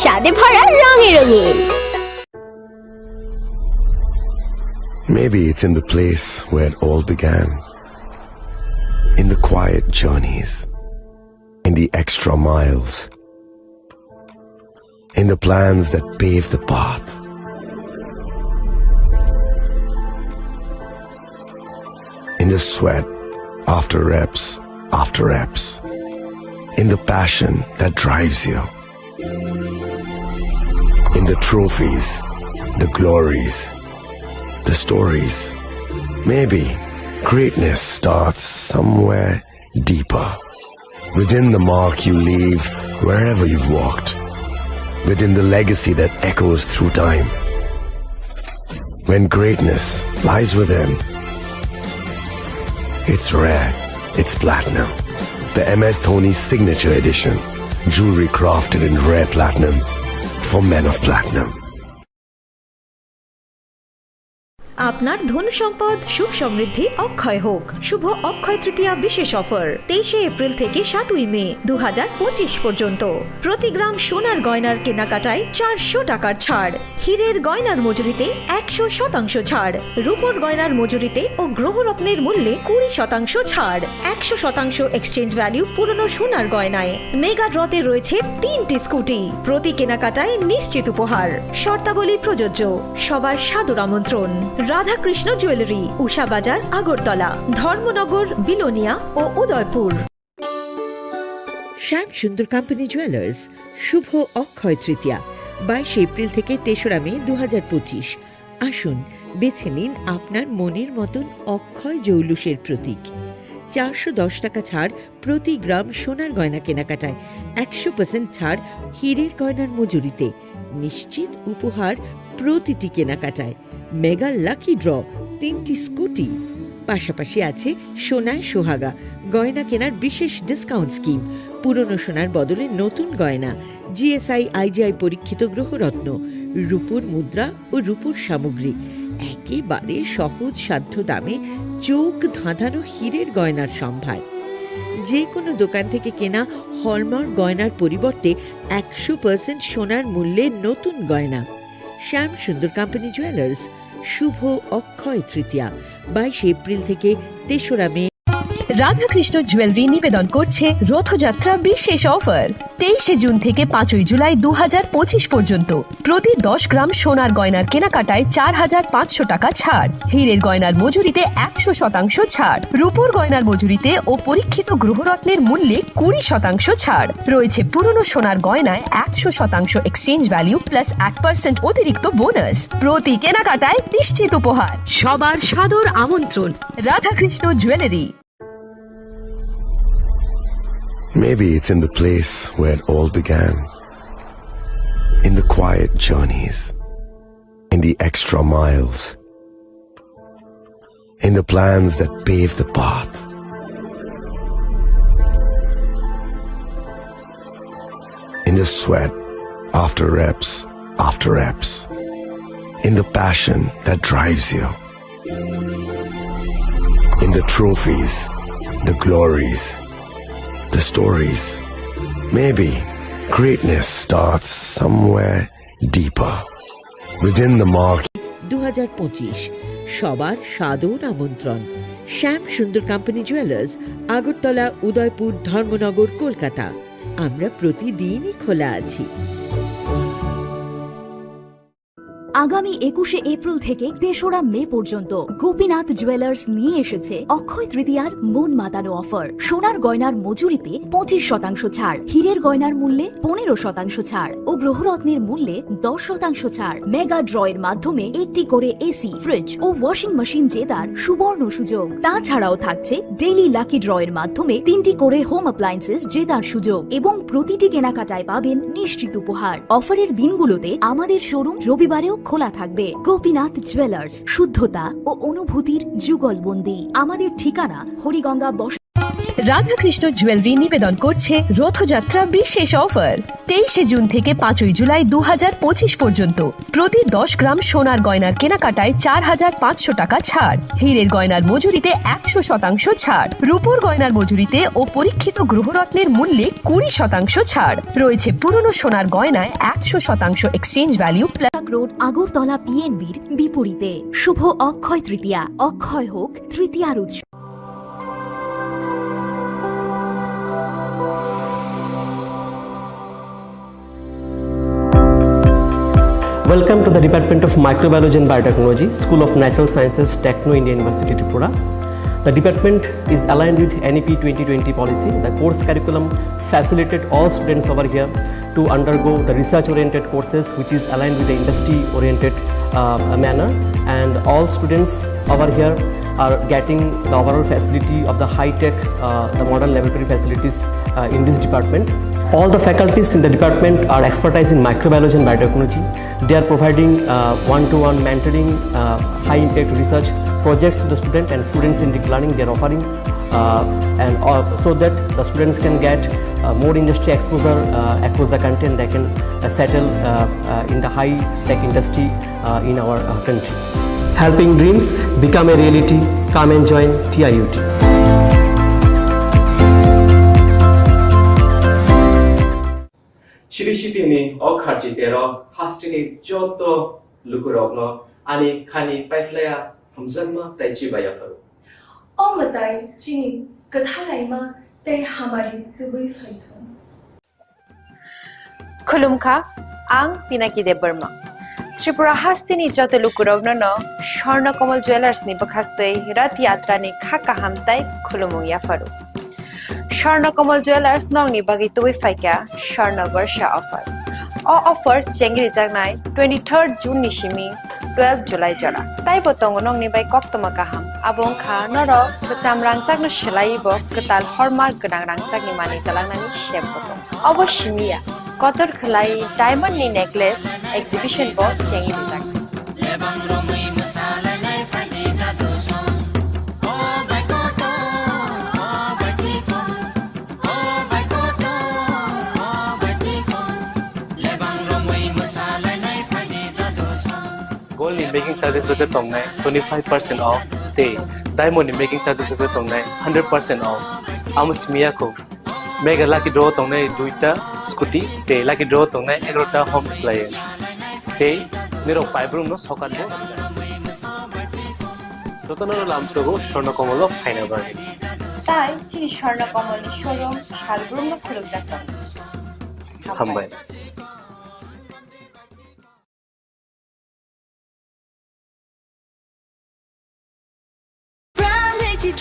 স্বাদে ভরা রঙে রঙিন। Maybe it's in the place where it all began. In the quiet journeys. In the extra miles. In the plans that pave the path. In the sweat after reps. In the passion that drives you. In the trophies, the glories, the stories. Maybe greatness starts somewhere deeper. Within the mark you leave wherever you've walked. Within the legacy that echoes through time. When greatness lies within, it's rare, it's platinum. The MS Dhoni Signature Edition. Jewelry crafted in rare platinum for men of platinum. আপনার ধন সম্পদ সুখ সমৃদ্ধি অক্ষয় হোক। শুভ অক্ষয় তৃতীয়া বিশেষ offer 23 April থেকে 7 মে 2025 পর্যন্ত। প্রতি গ্রাম সোনার গয়নার কেনাকাটায় 400 টাকার ছাড়, হীরের গয়নার মজুরিতে 100% ছাড়, রূপোর গয়নার মজুরিতে ও গ্রহরত্নের মূল্যে 20% ছাড়, 100% এক্সচেঞ্জ ভ্যালু পুরনো সোনার গয়নায়। মেগা ড্রতে রয়েছে 3টি স্কুটি, প্রতি কেনাকাটায় নিশ্চিত উপহার। শর্তাবলী প্রযোজ্য। সবার সাদর আমন্ত্রণ। রাধাকৃষ্ণ জুয়েলারি, উষা বাজার, আগরতলা, ধর্মনগর, বিলোনিয়া ও উদয়পুর। শ্যাম সুন্দর কোম্পানি জুয়েলার্স শুভ অক্ষয় তৃতীয়া 22 এপ্রিল থেকে 3রা মে 2025। আসুন বেছে নিন আপনার মনের মতন অক্ষয় জৌলুসের প্রতীক। 410 টাকা ছাড় প্রতি গ্রাম সোনার গয়না কেনাকাটায়, 100% ছাড় হীরের গয়নার মজুরিতে, নিশ্চিত উপহার প্রতিটি কেনাকাটায়। মেগা লাকি ড্র 3টি স্কুটি, পাশাপাশি আছে সোনায় সোহাগা গয়না কেনার বিশেষ ডিসকাউন্ট স্কিম, পুরনো সোনার বদলে নতুন গয়না, জিএসআই আইজিআই পরীক্ষিত গ্রহরত্ন, রূপোর মুদ্রা ও রূপোর সামগ্রী, একেবারে সহজ সাধ্য দামে চোখ ধাঁধানো হীরের গয়নার সম্ভার। যে কোনো দোকান থেকে কেনা হলমার্ক গয়নার পরিবর্তে 100% সোনার মূল্যে নতুন গয়না। শ্যাম সুন্দর কোম্পানি জুয়েলার্স শুভ অক্ষয় তৃতীয়া 22 এপ্রিল থেকে 3রা মে। রাধাকৃষ্ণ জুয়েলারি নিবেদন করছে রথযাত্রা বিশেষ অফার 23 জুন থেকে 5 জুলাই 2025 পর্যন্ত। প্রতি 10 গ্রাম সোনার গয়নার কেনাকাটায় 4500 টাকা ছাড়, হীরের গয়নার মজুরিতে 100% ছাড়, রূপোর গয়নার মজুরিতে ও পরীক্ষিত গ্রহরত্নের মূল্যে 20% ছাড়। রয়েছে পুরনো সোনার গয়নায় 100% এক্সচেঞ্জ ভ্যালু প্লাস 1% অতিরিক্ত বোনাস। প্রতি কেনাকাটায় নিশ্চিত উপহার। সবার সাদর আমন্ত্রণ। Radhakrishna jewellery. Maybe it's in the place where it all began. In the quiet journeys. In the extra miles. In the plans that pave the path. In the sweat after reps. In the passion that drives you. In the trophies, the glories, the stories. Maybe greatness starts somewhere deeper. Within the mark. 2025 সবার সাদর আমন্ত্রণ। শ্যাম সুন্দর company jewellers, Agartala, Udaipur, Dharmanagar, Kolkata. আমরা প্রতিদিনই খোলা আছি। আগামী 21 April থেকে 3রা মে পর্যন্ত গোপীনাথ জুয়েলার্স নিয়ে এসেছে অক্ষয় তৃতীয়ার মন মাতানো অফার। সোনার গয়নার মজুরিতে 25% ছাড়, হীরের গয়নার মূল্যে 15% ছাড় ও গ্রহরত্নের মূল্যে 10% ছাড়। মেগা ড্রয়ের মাধ্যমে একটি করে এসি, ফ্রিজ ও ওয়াশিং মেশিন জেতার সুবর্ণ সুযোগ। তাছাড়াও থাকছে ডেইলি লাকি ড্রয়ের মাধ্যমে 3টি করে হোম অ্যাপ্লায়েন্সেস জেতার সুযোগ এবং প্রতিটি কেনাকাটায় পাবেন নিশ্চিত উপহার। অফারের দিনগুলোতে আমাদের শোরুম রবিবারেও খোলা থাকবে। গোপীনাথ জুয়েলার্স, শুদ্ধতা ও অনুভূতির যুগলবন্দি। আমাদের ঠিকানা হরিগঙ্গা রাধাকৃষ্ণ জুয়েলারি নিবেদন করছে রথযাত্রা বিশেষ অফার 23 জুন থেকে 5 জুলাই 2025 পর্যন্ত প্রতি 10 গ্রাম সোনার গয়নার কেনাকাটায় 4,500 টাকা ছাড়, হীরের গয়নার মজুরিতে 100% ছাড়, রূপোর গয়নার মজুরিতে ও পরীক্ষিত গ্রহরত্নের মূল্যে 20% ছাড় রয়েছে। পুরনো সোনার গয়নায় 100% এক্সচেঞ্জ ভ্যালু রোড আগরতলা পিএনবির বিপরীতে। শুভ অক্ষয় তৃতীয়া, অক্ষয় হোক তৃতীয়ার উৎসব। Welcome to the Department of Microbiology and Biotechnology, School of Natural Sciences, Techno India University, Tripura. The department is aligned with NEP 2020 policy. The course curriculum facilitated all students over here to undergo the research-oriented courses, which is aligned with the industry-oriented manner. And all students over here are getting the overall facility of the high-tech, the modern laboratory facilities in this department. All the faculties in the department are expertise in microbiology and biotechnology. They are providing one-to-one mentoring, high-impact research projects to the student, and students in deep learning they are offering, so that the students can get more industry exposure across the country, and they can settle in the high-tech industry in our country. Helping dreams become a reality. Come and join TIUT. Shirishitini okharjitero hastini joto lukurogno ani khani paiflaya hamzanma taichibaya faru. O matai chini kathalaima te hamari tubui faithon. Khulumkha ang Pinaki de Burma. Tripura hastini joto lukurogno no Shorna Komal Jewelers ni bakhaste rat yatra ni khaka hamtai khulumung ya faru. Shorna Komal Jewelers nong ni bagi tuwi faika Shorna Varsha offer. O offer chengri jagnai 23rd June ni shimi 12 July jara. Tai botong nong ni bai kok toma kaham. Abong kha noro kecam rangcak no shelai bo ketal hallmark gedang rangcak ni mani talang nani shep botong. Obo shimia kotor khlai diamond ni necklace exhibition bo chengri jagnai. Gold ni making charges rate tongnai 25% off. Te diamond ni making charges rate tongnai 100% off. Amusmia ko mega lucky draw tongnai duita scooty te lucky draw tongnai 11ta home appliance. Te niro five room no sokan bo. Totono lamso go Shorna Komal of Hainabar. Tai chini Shorna Komal ni showroom shalbrum no khuluk jakam. Hambai.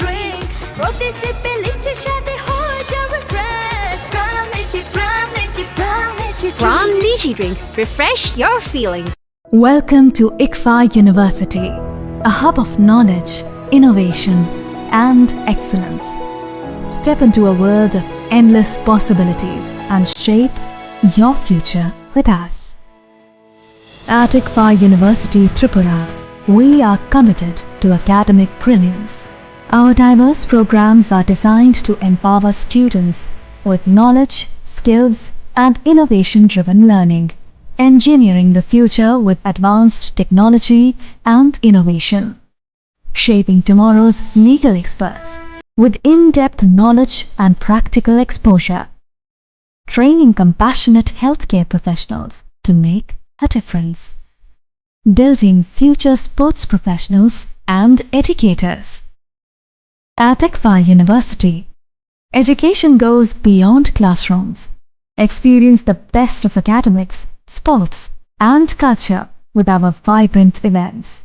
Drink, roti se peliche shade ho jawe fresh. From Lychee Drink, refresh your feelings. Welcome to ICFA University, a hub of knowledge, innovation, and excellence. Step into a world of endless possibilities and shape your future with us. At ICFA University, Tripura, we are committed to academic brilliance. Our diverse programs are designed to empower students with knowledge, skills, and innovation-driven learning, engineering the future with advanced technology and innovation, shaping tomorrow's legal experts with in-depth knowledge and practical exposure, training compassionate healthcare professionals to make a difference, building future sports professionals and educators. At ICFA University, education goes beyond classrooms. Experience the best of academics, sports, and culture with our vibrant events.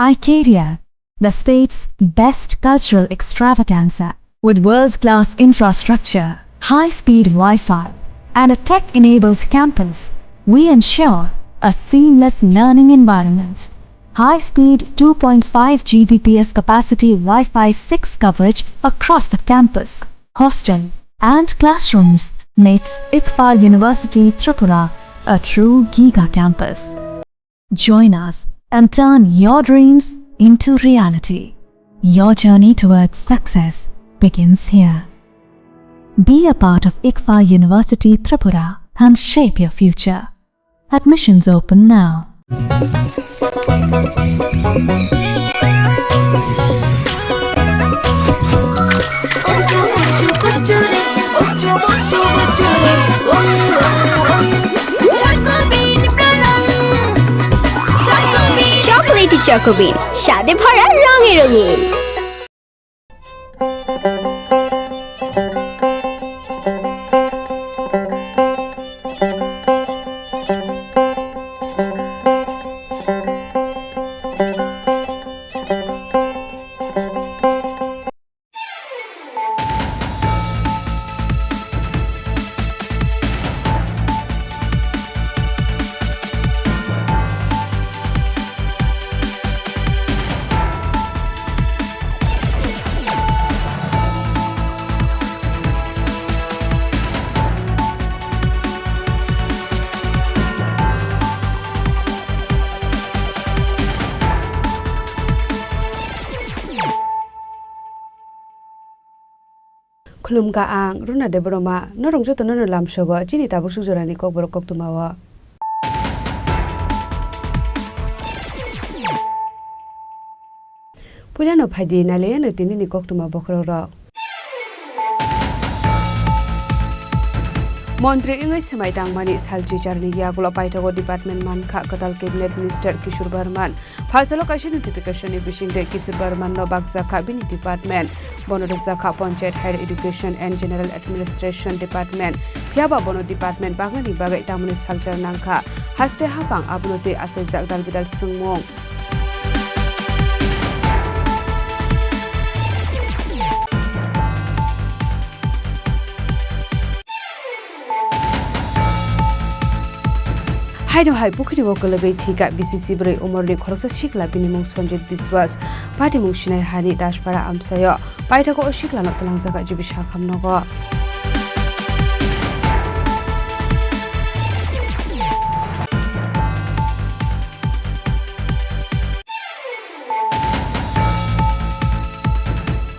Icaria, the state's best cultural extravaganza, with world-class infrastructure, high-speed Wi-Fi, and a tech-enabled campus, we ensure a seamless learning environment. High-speed 2.5 Gbps capacity Wi-Fi 6 coverage across the campus, hostel, and classrooms makes ICFA University Tripura a true giga campus. Join us and turn your dreams into reality. Your journey towards success begins here. Be a part of ICFA University Tripura and shape your future. Admissions open now. Chocolatey চকোবিন স্বাদে ভরা রঙে রঙিন। Khulum ka ang runa de broma no rong joto no lam shogo chini ta busu jorani kokborok kok tumawa Pulano phadi na le na tini ni kok tuma bokhro ro Montri ingai semai tangmani salji charni yagulo paitago department mankha katal cabinet minister Kishore Barman phasalo kaisi notification ni bisingde Kishore Barman no bakjaka bini department bonodjakha panchayat higher education and general administration department phiaba bono department bagani bagai tamuni saljar nangkha haste hapang abnote asai jakdal bidal sungmong Haino hai pukhri wokalagai thika BCC brai umorni khoroksa shikla binimung Sanjit Biswas party mung shinai hani dashpara amsayo paithako oshikla no talangjaga jibisha khamnogo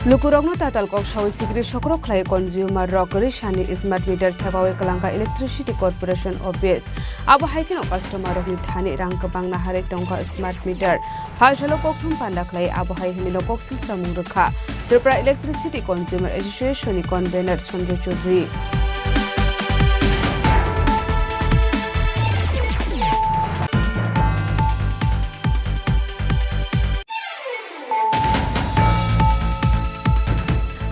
Lukurogno tatal kok shawi sigri shokrok khlai consumer rokeri shani smart meter thabawe kalangka electricity corporation office abo haikino customer rokni thani rang kabang na hare tongka smart meter phasalo kokthum panda khlai abo haikini no koksil samung rukha Tripura electricity consumer association ni convener Sanjay Chaudhary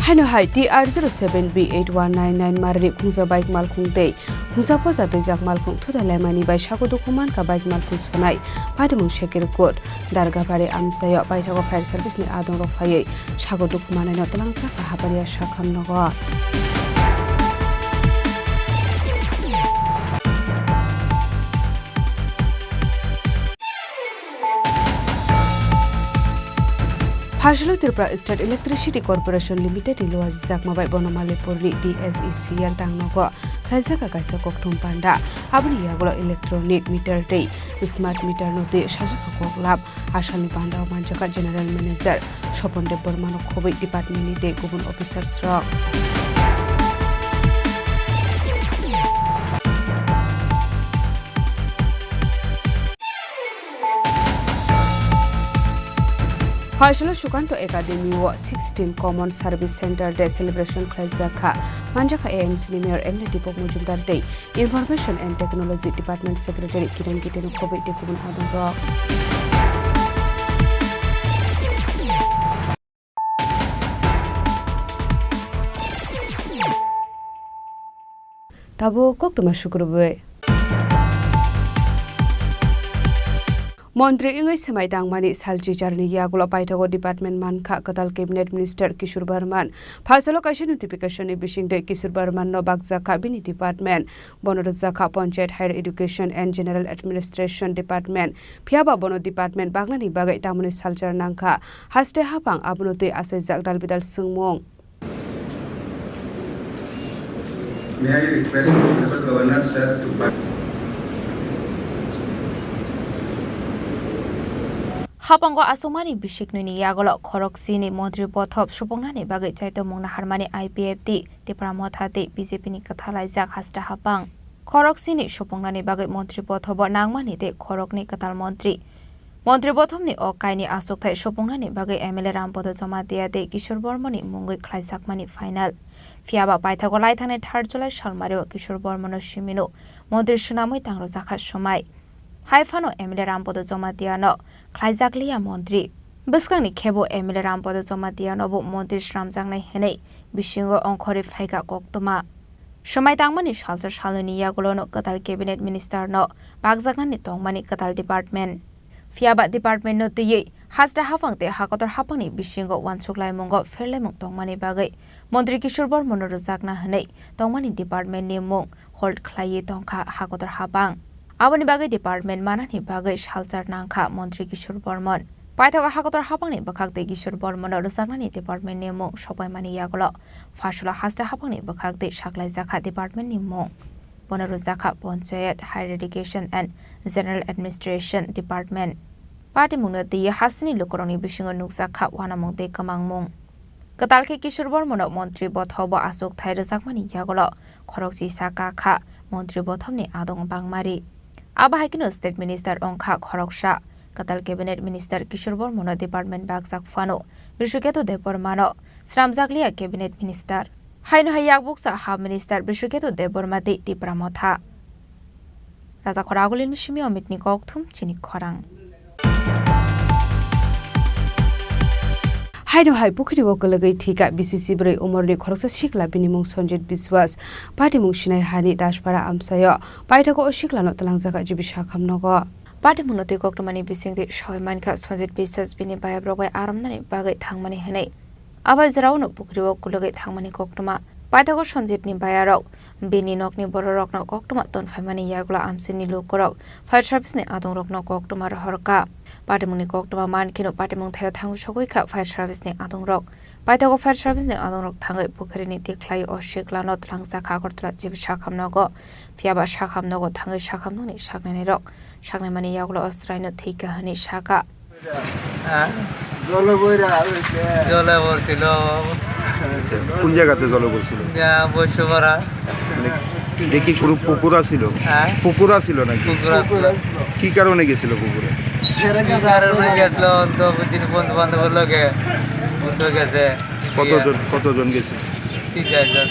Haino hai TR07B8199 marni khungsa bike malkhung tei khungsa posa tei jak malkhung thuda lemani bai sago dokuman ka bike malkhung sonai patimung shekir code darga bare amsayo paithago fire service ni adong ro phai sago dokuman no talangsa ka habaria shakham nogo Phasalo Tripura State Electricity Corporation Limited iluwa jakmabai bonomale porni DSECL tangnogo khaijaka kaisa kokthum panda abni yagulo electronic meter tei smart meter no te sajaka koklab asani panda manjaka general manager Sopondev Burmano khobai department ni te gubun officers ro Phasalo Shukanto Academy wa 16 Common Service Center Day Celebration Khaizaka Manjaka AMC ni Mayor Emily Dipok Mujumdar Day Information and Technology Department Secretary Kiran Kiteno Khobai te kubun adong ro Tabo koktuma shukrube Montri ingai semai tangmani salji charni yagulo paitago department mankha katal cabinet minister Kishore Barman phasalo kaisi notification ni bisingde Kishore Barman no bakjaka bini department bonodjakha panchayat higher education and general administration department phiaba bono department baglani bagai tamuni saljar nangkha haste hapang abnote asai jakdal bidal sungmong May I request the Governor sir to Hapango asumani bishiknuni yagolo khoroksini mantri bothop supongnani bagai chaito mongna harmani IPFT Tripura mothate BJP ni kathalaijak hasta hapang khoroksini supongnani bagai mantri bothobo nangmani te khorokni katal mantri bothomni okaini asokthai supongnani bagai MLA rampodo joma deate Kishore Bormani mungoi khlaijakmani final fiaba paithago laithane 3 July salmareo Kishore Bormano simino mantri sunamoi tangro jakha somai Haifano MLA rampodo joma diano khlaijakliya mantri biskangni khebo MLA rampodo joma diano bo mantri sramjangnai henei bisingo ongkhore phaika koktoma somai tangmani salsar saloni yagolono katal cabinet minister no bagjaknani tongmani katal department fiaba department no tiyei hasta hafangte hakotor hapangni bisingo wansuklai mongo ferlemung tongmani bagai mantri Kishore Bormano rojakna henei tongmani department ni mung hold khlaiye tongkha hakotor hapang Aboni bagai department manani bagai salchar nangkha mantri Kishore Borman paithaga hakotor hapangni bakhakte Kishore Borman rojaknani department ni mung sopaimani yagolo fasula hasta hapangni bakhakte saklaijakha department ni mung bonarojakha panchayat higher education and general administration department party mungna ti hasini lokoroni bisingo nukjakha wanamongte kamangmung katalke Kishore Borman mantri bothobo asok thai rojakmani yagolo khorokchi saka kha mantri bothomni adong bangmari Abahakino State Minister Ongkha Khoroksa, Katal Cabinet Minister Kishore Bormano Department Bagjak Fano, Bishruketo Debormano, Sramjakliya Cabinet Minister. Haino Hayak Buksa Ha Minister Bishruketo Debormati Tripura Motha. Raja Khoragulin Shimi Omitni Kokthum Chini Khorang. Haino hai pukhri wo kalagai thika BCC brai umorni khoroksa shikla binimung Sanjit Biswas party mung shinai hani dashpara amsayo paithago shikla no talangjaka jibisha khamnogo party mung noti koktomani bisingde shoy mankha Sanjit Biswas bini baya brogbai aramnani bagai thangmani henei abai jarau no pukhri wo kalagai thangmani koktoma paithago Sanjit ni baya rok bini nokni bororok no koktoma tonfaimani yagla amsini lokorok fire service ni adong rok no koktoma rahorka party mungni koktoma mankino party mung thayo thangu sogoi kha fire service ni adong rok paithago fire service ni adong rok thangai pukhri ni tiklai o shikla no thlangsa khagortla jib shakhamnogo fiaba shakhamnogo thangai shakhamnoni saknani rok saknamani yaglo osrai no thika hani shaka জলে পড়ছিল কোন জায়গাতে জলে পড়ছিল বৈশ্যপাড়া দেখি কোনো পুকুর ছিল পুকুর ছিল নাকি কি কারণে গেছিল পুকুরে কারণে গেছিল তো বন্ধু বান্ধবের লোকে বন্ধু গেছে কতজন গেছিল 3-4 জন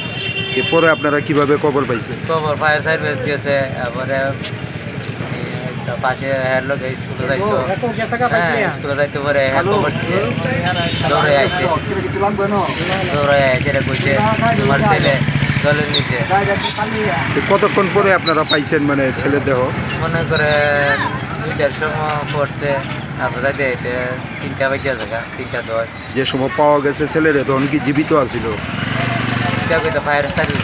এরপরে আপনারা কিভাবে খবর পাইছেন খবর ফায়ার সার্ভিস গেছে তারপরে পাশে হের লোক স্কুলে যাইতো স্কুলে যাইতে পরে খবর দিচ্ছে দৌড়ে আসছে কইছে তোমার ছেলে জলের নিচে কতক্ষণ পরে আপনারা পাইছেন মানে ছেলে দেহ মনে করে 2টার সময় পড়ছে তারপর যাইতে 3টা বাজে জায়গা 3:10 যে সময় পাওয়া গেছে ছেলেরে তখন কি জীবিত আছিল ফায়ার সার্ভিস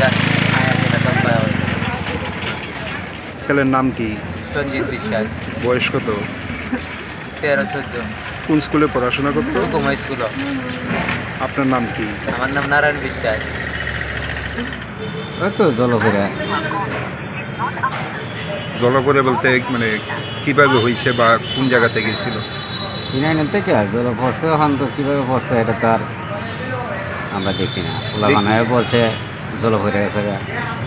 ছেলের নাম কি সঞ্জিত বিশ্বাস বয়স কত 13-14 কোন স্কুলে পড়াশোনা করতো কুমার স্কুল আপনার নাম কি আমার নাম নারায়ণ বিশ্বাস তো জলপরে বলতে মানে কিভাবে হয়েছে বা কোন জায়গাতে গেছিল চিনাইন থেকে জল পড়ছে এখন তো কীভাবে পড়ছে এটা তো আর আমরা দেখছি না ওলাখানায় বলছে জল ভরে গেছে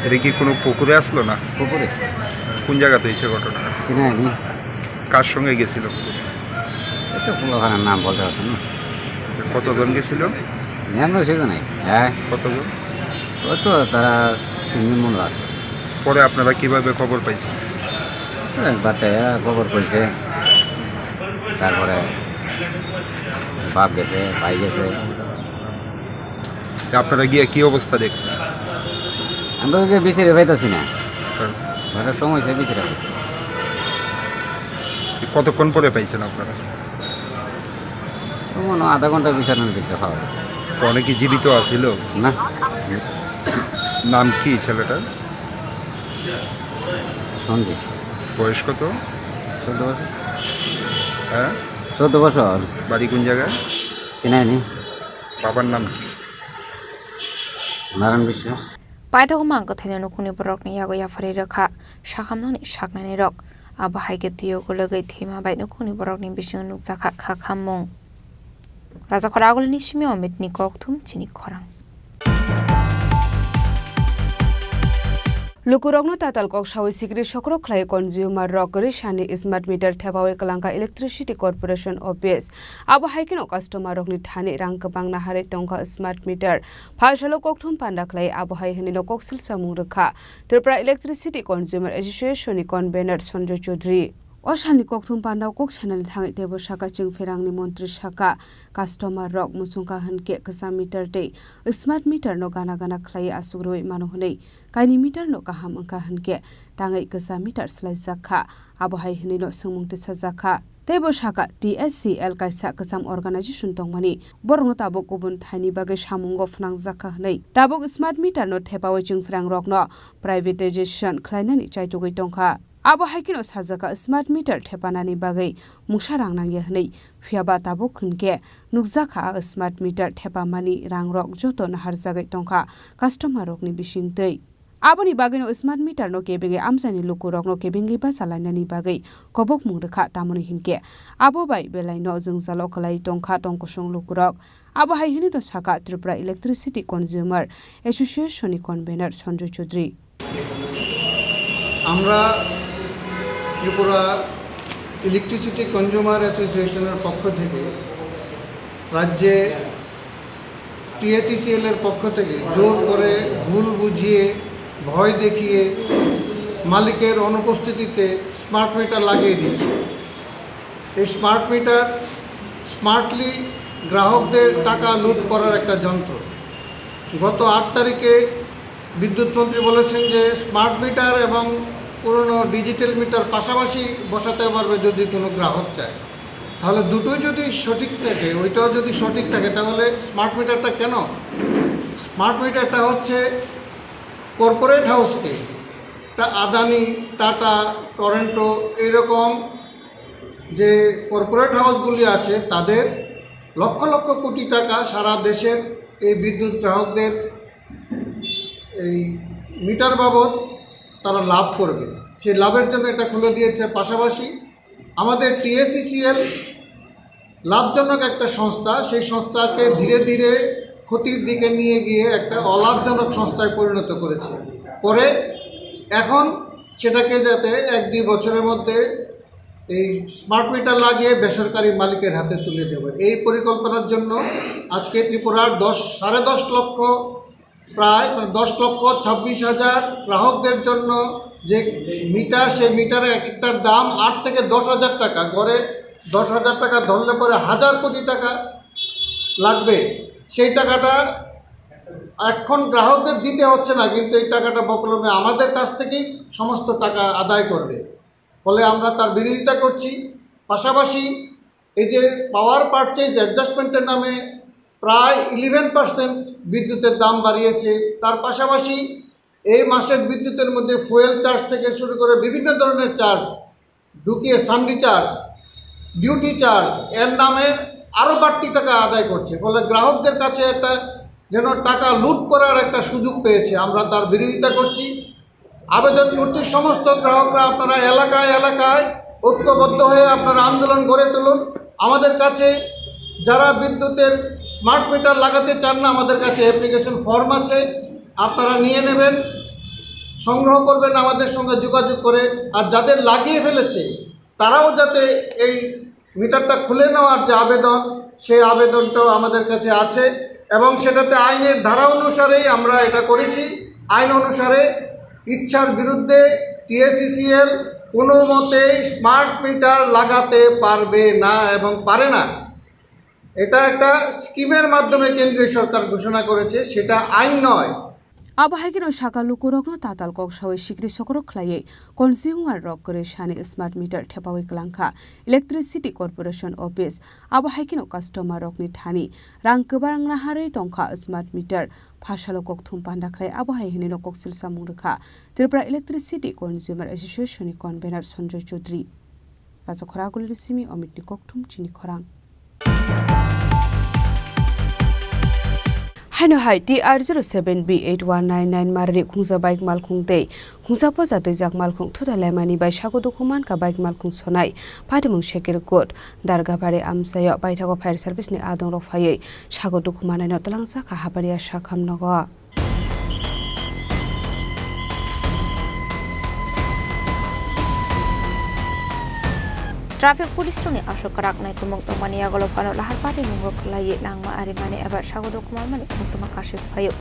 এটা কি কোনো পুকুরে আসলো না পুকুরে কোন জায়গাতে হয়েছে ঘটনা চিনাইনি কার সঙ্গে গেছিল এটা ওলাখানার নাম বলতে হতো না কতজন গেছিল আমরা সেটা নাই হ্যাঁ কতজন ও তো তারা 3 জন মনে আছে পরে আপনারা কিভাবে খবর পাইছেন বাচ্চারা খবর করেছে তারপরে বাপ গেছে ভাই গেছে আপনারা গিয়ে কি অবস্থা দেখছেন আমরা তো বিচারে পাইতেছি না ঘরের সময় সে বিচারে কতক্ষণ পরে পাইছেন আপনারা মনে আধা ঘন্টা বিচারের ভিতরে পাওয়া গেছে তো অনেকে জীবিত আছিল না নাম কি ছেলেটার সঞ্জিত বয়স কত 14 বছর হ্যাঁ 14 বছর বাড়ি কোন জায়গায় চিনাইনি বাবার নাম কি নারায়ণ বিশ্বাস paithago mangka thaino nukuni borok ni yago yafari rakha sakhamnoni saknani rok abo haike tiyo gologai thema baino kuni borokni bising nukjaka kha khamung Raja Khoragulni simi omitni kokthum Chini Khorang Lukurogno tatal kok shawi sikri shokro khlai consumer rokri shani smart meter thebawe kalangka electricity corporation office abo haikino customer rokni thani rang kabang na hare tongka smart meter phashalo kokthum panda khlai abo hai hinino koksil samung rakha Tripura electricity consumer association ni convener Sanjay Chaudhary Oshani kokthum panda kok chanel thangai tebo shaka chingferang ni montri shaka customer rok musungka hanke kasa meter te smart meter no gana gana khlai asugroi manuhunei kaini meter no kaham angka hanke tangai kasa meter slai zakha abo hai hinino sungmungte sajaka tebo shaka TSCL kaisa kasam organization tongmani borno tabok kubun thani bage samungo phnang zakha nei tabok smart meter no thepawe chingferang rok no privatization khlainani chaitogoi tongkha abo haikino sajaka smart meter thepanani bagai musharang nangye hnei phiaba tabo khunke nukjaka smart meter thepamani rangrok joto nahar jagai tongkha customer rokni bisingtei aboni bagino smart meter no kebege amsani lukurok no kebenge ba salainani bagai kobok mungrekha tamoni hinke abo bai belai no jungzalo khlai tongkha tongkosong lukurok abo haihini no saka Tripura electricity consumer association ni convener Sanjay Chaudhary আমরা Tripura electricity consumer অ্যাসোসিয়েশনের পক্ষ থেকে রাজ্যে TSCL এর পক্ষ থেকে জোর করে ভুল বুঝিয়ে ভয় দেখিয়ে মালিকের অনুপস্থিতিতে স্মার্ট মিটার লাগিয়ে দিচ্ছে এই স্মার্ট মিটার স্মার্টলি গ্রাহকদের টাকা লুট করার একটা যন্ত্র গত 8 তারিখে বিদ্যুৎ মন্ত্রী বলেছেন যে স্মার্ট মিটার এবং পুরনো ডিজিটাল মিটার পাশাপাশি বসাতে পারবে যদি কোনো গ্রাহক চায় তাহলে দুটোই যদি সঠিক থাকে ওইটাও যদি সঠিক থাকে তাহলে স্মার্ট মিটারটা কেন স্মার্ট মিটারটা হচ্ছে কর্পোরেট হাউসকে তা আদানি টাটা টরন্টো এইরকম যে কর্পোরেট হাউসগুলি আছে তাদের লক্ষ লক্ষ কোটি টাকা সারা দেশের এই বিদ্যুৎ গ্রাহকদের এই মিটার বাবদ তারা লাভ করবে সেই লাভের জন্য এটা খুলে দিয়েছে পাশাপাশি আমাদের TSCL লাভজনক একটা সংস্থা সেই সংস্থাকে ধীরে ধীরে ক্ষতির দিকে নিয়ে গিয়ে একটা অলাভজনক সংস্থায় পরিণত করেছে পরে এখন সেটাকে যাতে 1-2 বছরের মধ্যে এই স্মার্ট মিটার লাগিয়ে বেসরকারি মালিকের হাতে তুলে দেবে এই পরিকল্পনার জন্য আজকে ত্রিপুরার 10.5 লক্ষ প্রায় 10,26,000 গ্রাহকদের জন্য যে মিটার সেই মিটারে এক একটার দাম 8 থেকে 10,000 টাকা গড়ে 10,000 টাকা ধরলে পরে 1,000 কোটি টাকা লাগবে সেই টাকাটা এখন গ্রাহকদের দিতে হচ্ছে না কিন্তু এই টাকাটা বকলমে আমাদের কাছ থেকেই সমস্ত টাকা আদায় করবে ফলে আমরা তার বিরোধিতা করছি পাশাপাশি এই যে পাওয়ার পারচেজ অ্যাডজাস্টমেন্টের নামে প্রায় 11% বিদ্যুতের দাম বাড়িয়েছে তার পাশাপাশি এই মাসের বিদ্যুতের মধ্যে ফুয়েল চার্জ থেকে শুরু করে বিভিন্ন ধরনের চার্জ ঢুকিয়ে সান্ডি চার্জ ডিউটি চার্জ এর নামে আরও বাড়তি টাকা আদায় করছে ফলে গ্রাহকদের কাছে একটা যেন টাকা লুট করার একটা সুযোগ পেয়েছে আমরা তার বিরোধিতা করছি আবেদন করছি সমস্ত গ্রাহকরা আপনারা এলাকায় এলাকায় ঐক্যবদ্ধ হয়ে আপনারা আন্দোলন গড়ে তুলুন আমাদের কাছে যারা বিদ্যুতের স্মার্ট মিটার লাগাতে চান না আমাদের কাছে অ্যাপ্লিকেশন ফর্ম আছে আপনারা নিয়ে নেবেন সংগ্রহ করবেন আমাদের সঙ্গে যোগাযোগ করে আর যাদের লাগিয়ে ফেলেছে তারাও যাতে এই মিটারটা খুলে নেওয়ার যে আবেদন সেই আবেদনটাও আমাদের কাছে আছে এবং সেটাতে আইনের ধারা অনুসারেই আমরা এটা করেছি আইন অনুসারে ইচ্ছার বিরুদ্ধে TSCL কোনো মতেই স্মার্ট মিটার লাগাতে পারবে না এবং পারে না এটা একটা স্কিমের মাধ্যমে কেন্দ্রীয় সরকার ঘোষণা করেছে সেটা আইন নয় আবহাইকিনো শাকা লুকুরগ্ন তাতাল কক্সাওয়ে সিক্রি সকরক খ্লাইয়ে কনজিউমার রক করে শানি স্মার্ট মিটার থেপাওয়ে ক্লাংখা ইলেকট্রিসিটি কর্পোরেশন অফিস আবহাইকিনো কাস্টমার রকনি ঠানি রাং गोबां नाहारै टंखा स्मार्ट मिटार फाशालो ककथुम पान्डा ख्लाय आबहाइहिनो कक्सिल सामुं रेखा त्रिपुरा इलेक्ट्रिसिटी कन्ज्यूमर एसोसिएशन नि कन्वेनर संजय चौधरी राजा खरागुल रिसिमी अमितनि ककथुम चिनी खरां Haino hai TR07B8199 marri khungsa bike malkhung tei khungsa poja tejak malkhung thuda lemani bai sago dokuman ka bike malkhung sonai patimung shekir kot dargabare amsayo baithago fire service ni adong rok phaiei sago dokumanai no talangsa ka habaria sakham nogo Traffic police ni asok karak nai kumok to mani agolo pano lahar pati mungok lai langma ari mani aba sago dokuman mani kumtuma kasif phayo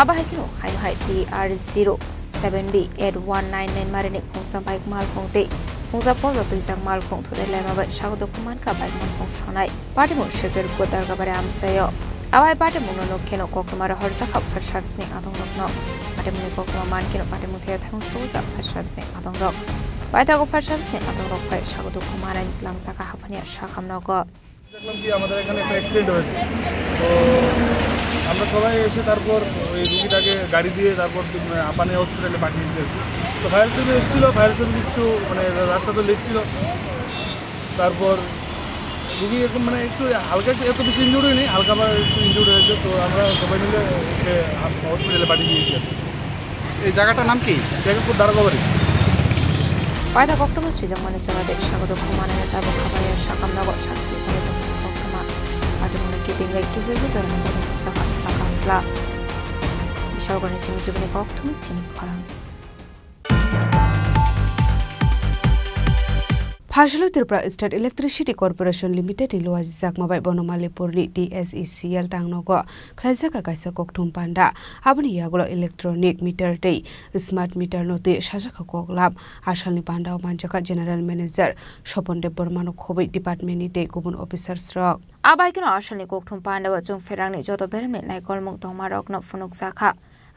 aba hakino haino hai TR07B8199 marini khungsa bike malkhung te khungsa poza tuisang malkhung thudai lema bai sago dokuman ka bike malkhung sonai pati mo sheker ko dargabare amsayo aba pati mo no keno kokmar horja khap fire service ni adong rokno pati mo kokma man keno pati mo thea thang so ka fire service ni adong rok Baitago fire service ni adong rok fire sago dokuman ani langsa ka hapani sakham nogo দেখলাম কি আমাদের এখানে একটা accident হয়েছে তো আমরা সবাই এসে তারপর ওই রুগীটাকে গাড়ি দিয়ে তারপর আপানে হসপিটালে পাঠিয়েছি তো ফায়ার সার্ভিস এসেছিলো ফায়ার সার্ভিস একটু মানে রাস্তা তো লেট ছিল তারপর রুগী এখন মানে একটু হালকা এত বেশি ইনজুর্ড হয়নি হালকা বা একটু ইনজুর্ড হয়েছে তো আমরা সবাই মিলে হসপিটালে পাঠিয়ে দিয়েছি এই জায়গাটার নাম কি Shekhpur দারোগাবাড়ি Baita koktoma swijang mani chara dek sago dokuman ani tabo khabaya sakam nago sakti sago koktoma adu mani kitinga kisese jara mani saka fla bishal gone chimi jibune koktum chini khorang Phasalo Tripura State Electricity Corporation Limited iloaji jakmabai bonomalipurni DSECL tangnogo khlaijaka kaisa kokthum panda aboni yagulo electronic meter tei smart meter note sajaka koklam asalni panda manjaka general manager Sopondev Bormano khobai department ni tei gubun officers rok abai kino asalni kokthum panda wa chung ferangni joto beremni naikol mung tongma rok no funuk sakha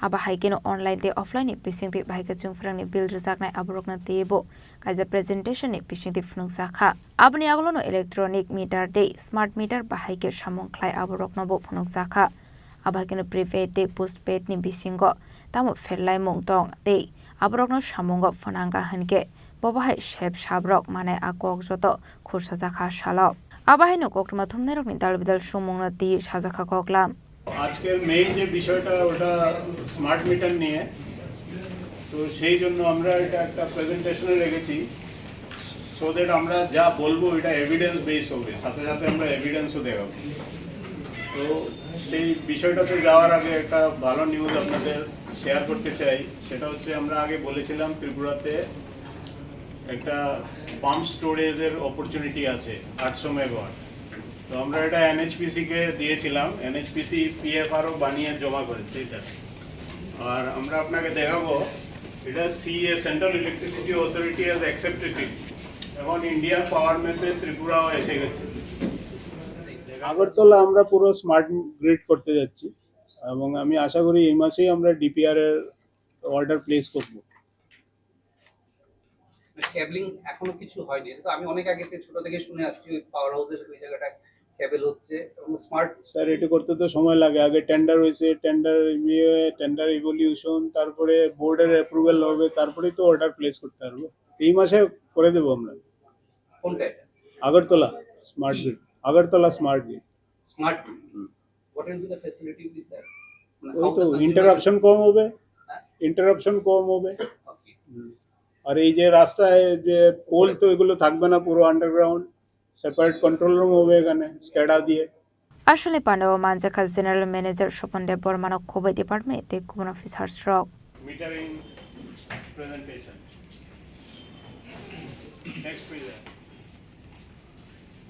aba haikeno online te offline ni pising te baika chung frang ni bill rizak nai abrok na tebo kaja presentation ni pising te funung sakha abni aglo no electronic meter te smart meter bahaike samong khlai abrok no bo funung sakha aba keno prepaid te postpaid ni bisingo tamo ferlai mong tong te abrok no samongo fananga hanke bobahai shep sabrok mane akok joto khursa jakha salo aba haino koktuma thumne rok ni dalbidal sumong na ti sajakha koklam আজকের main যে বিষয়টা ওটা smart meter নিয়ে তো সেই জন্য আমরা এটা একটা প্রেজেন্টেশনে রেখেছি সো দ্যাট আমরা যা বলবো এটা এভিডেন্স বেস হবে সাথে সাথে আমরা এভিডেন্সও দেখাবো তো সেই বিষয়টাতে যাওয়ার আগে একটা ভালো নিউজ আপনাদের শেয়ার করতে চাই সেটা হচ্ছে আমরা আগে বলেছিলাম ত্রিপুরাতে একটা পাম্প স্টোরেজের অপরচুনিটি আছে 800 মেগাওয়াট তো আমরা এটা এনএইচপিসি কে দিয়েছিলাম এনএইচপিসি পিএফআরও বানিয়ে জমা করেছে এটা আর আমরা আপনাকে দেখাবো এটা CA central electricity authority has accepted ইট এখন ইন্ডিয়ান পাওয়ার ম্যাপে ত্রিপুরাও এসে গেছে আগরতলা আমরা পুরো স্মার্ট গ্রিড করতে যাচ্ছি এবং আমি আশা করি এই মাসেই আমরা ডিপিআর এর অর্ডার প্লেস করব কেবলিং এখনো কিছু হয়নি তো আমি অনেক আগে থেকে ছোট থেকে শুনে আসছি পাওয়ার হাউসের ওই জায়গাটা কেবল হচ্ছে এবং স্মার্ট স্যার এটা করতে তো সময় লাগে আগে টেন্ডার হয়েছে টেন্ডার ইভলিউশন তারপরে বোর্ডের অ্যাপ্রুভাল হবে তারপরেই তো অর্ডার প্লেস করতে পারবো এই মাসে করে দেবো আমরা কোনটা Agartala smart grid Agartala smart grid smart what will be the facility with that ওই তো ইন্টারাপশন কম হবে আর এই যে রাস্তায় যে পোল তো এগুলো থাকবে না পুরো আন্ডারগ্রাউন্ড সেপারেট কন্ট্রোল রুম হবে এখানে স্ক্যাডা দিয়ে আসলে পান্ডব মানজাকা জেনারেল ম্যানেজার স্বপনদেব বর্মানক খোবাই ডিপার্টমেন্ট তে কোন officers rock metering presentation next page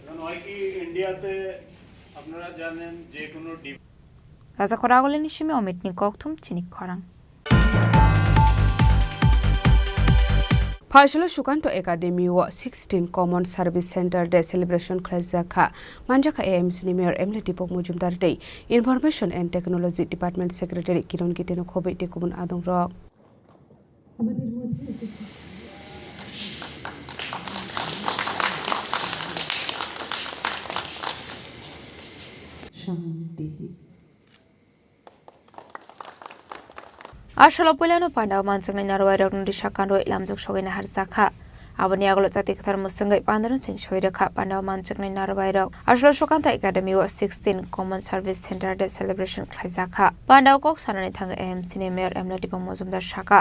এখন হয় কি ইন্ডিয়াতে আপনারা জানেন যে কোনো রাজা খরাগলে নিশিমে অমিত নি kokthum chini khorang Phasalo Shukanto Academy wa 16 Common Service Center de celebration khlajaka manjaka AMC ni mayor Emily Tipok Mujumdar dei Information and Technology Department Secretary Kiron Giteno khobai te kubun adong rok Asolo polano panda manjang ni narwai rok ni sakan roi lamjok sogai na har sakha aboni agolo jati kathar musangai pandaron sing shoirakha pandao manchaknai narbairok aslo shokanta academy o 16 common service center de celebration khlaijaka pandao kok sanani thang AMC ni mayor emla dipang mojumdar shaka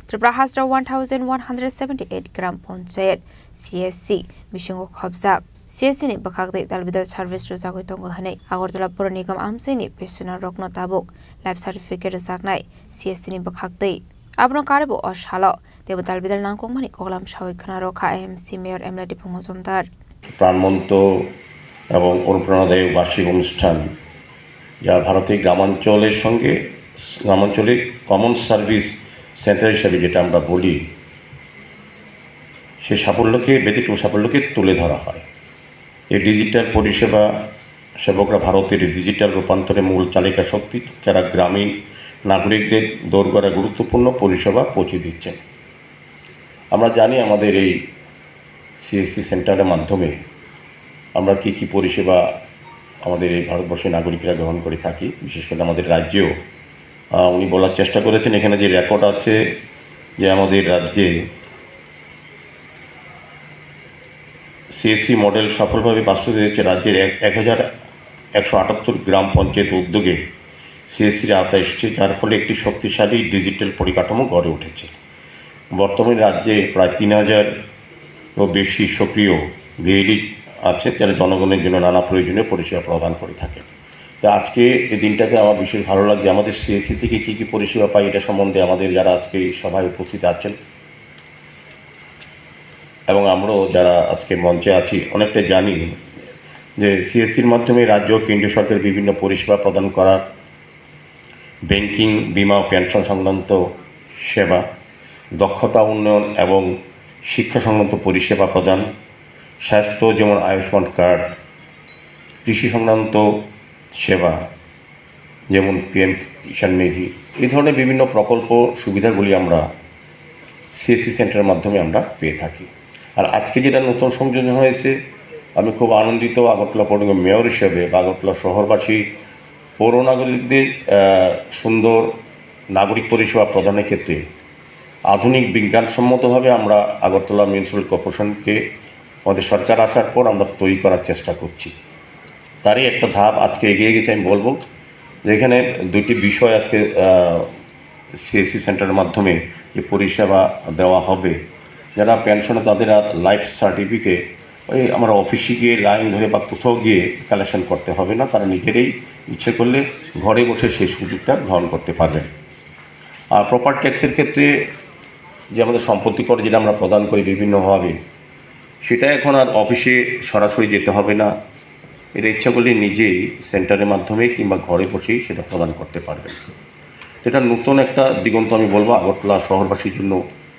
Tripura has 1178 gram panchayat CSC bishingo khobjak CSC ni bakhakdai dalbidal service rojagoi tongo hanai Agartala Pura Nigam amse ni pensioner rokno tabuk life certificate jaknai CSC ni bakhakdai abno karebo oshalo দেব দালবিদাল নাংকংমানি কগলাম সাওইখানা রক্ষা AMC mayor এমলা Dipak Majumdar প্রাণবন্ত এবং অনুপ্রেরণাদায়ক বার্ষিক অনুষ্ঠান যা ভারতের গ্রামাঞ্চলে common service centre হিসাবে যেটা আমরা বলি সেই ব্যতিক্রম সাফল্যকে তুলে ধরা হয় এই ডিজিটাল পরিষেবা সেবকরা ভারতের ডিজিটাল রূপান্তরে মূল চালিকা শক্তি যারা গ্রামীণ নাগরিকদের দোরগোড়ায় গুরুত্বপূর্ণ পরিষেবা পৌঁছে দিচ্ছেন আমরা জানি আমাদের এই CSC সেন্টারের মাধ্যমে আমরা কি পরিষেবা আমাদের এই ভারতবর্ষের নাগরিকরা গ্রহণ করে থাকি বিশেষ করে আমাদের রাজ্যেও উনি বলার চেষ্টা করেছেন এখানে যে রেকর্ড আছে যে আমাদের রাজ্যে CSC মডেল সফলভাবে বাস্তবায়িত হয়েছে রাজ্যের 1178 গ্রাম পঞ্চায়েত উদ্যোগে CSCর আওতায় এসেছে যার ফলে একটি শক্তিশালী ডিজিটাল পরিকাঠামো গড়ে উঠেছে বর্তমানে রাজ্যে প্রায় 3000-এরও বেশি সক্রিয় ভিএডি আছে যারা জনগণের জন্য নানা প্রয়োজনীয় পরিষেবা প্রদান করে থাকে তো আজকে এই দিনটাতে আমার বিশেষ ভালো লাগছে আমাদের CSC থেকে কী পরিষেবা পাই এটা সম্বন্ধে আমাদের যারা আজকে এই সভায় উপস্থিত আছেন এবং আমরাও যারা আজকে মঞ্চে আছি অনেকটা জানি যে CSCর মাধ্যমে রাজ্য ও কেন্দ্রীয় সরকারের বিভিন্ন পরিষেবা প্রদান করা ব্যাংকিং বিমা পেনশন সংক্রান্ত সেবা দক্ষতা উন্নয়ন এবং শিক্ষা সংক্রান্ত পরিষেবা প্রদান স্বাস্থ্য যেমন আয়ুষ্মান কার্ড কৃষি সংক্রান্ত সেবা যেমন PM কিষাণ নিধি এই ধরনের বিভিন্ন প্রকল্প সুবিধাগুলি আমরা CSC সেন্টারের মাধ্যমে আমরা পেয়ে থাকি আর আজকে যেটা নতুন সংযোজন হয়েছে আমি খুব আনন্দিত আগরতলা পৌর নিগমের মেয়র হিসেবে বা আগরতলা শহরবাসী পৌর নাগরিকদের সুন্দর নাগরিক পরিষেবা প্রদানের ক্ষেত্রে আধুনিক বিজ্ঞানসম্মতভাবে আমরা আগরতলা মিউনিসিপ্যাল কর্পোরেশনকে আমাদের সরকার আসার পর আমরা তৈরি করার চেষ্টা করছি তারই একটা ধাপ আজকে এগিয়ে গেছে আমি বলবো যেখানে দুটি বিষয় আজকে CSC সেন্টারের মাধ্যমে যে পরিষেবা দেওয়া হবে যারা পেনশনে তাদের আর লাইফ সার্টিফিকেট ওই আমরা অফিসে গিয়ে লাইন ধরে বা কোথাও গিয়ে কালেকশন করতে হবে না তারা নিজেরাই ইচ্ছে করলে ঘরে বসে সেই সুযোগটা গ্রহণ করতে পারবেন আর প্রপার ট্যাক্সের ক্ষেত্রে যে আমাদের সম্পত্তি কর যেটা আমরা প্রদান করি বিভিন্নভাবে সেটা এখন আর অফিসে সরাসরি যেতে হবে না এটা ইচ্ছা করলে নিজেই সেন্টারের মাধ্যমে কিংবা ঘরে বসেই সেটা প্রদান করতে পারবেন এটা নতুন একটা দিগন্ত আমি বলবো আগরতলা শহরবাসীর জন্য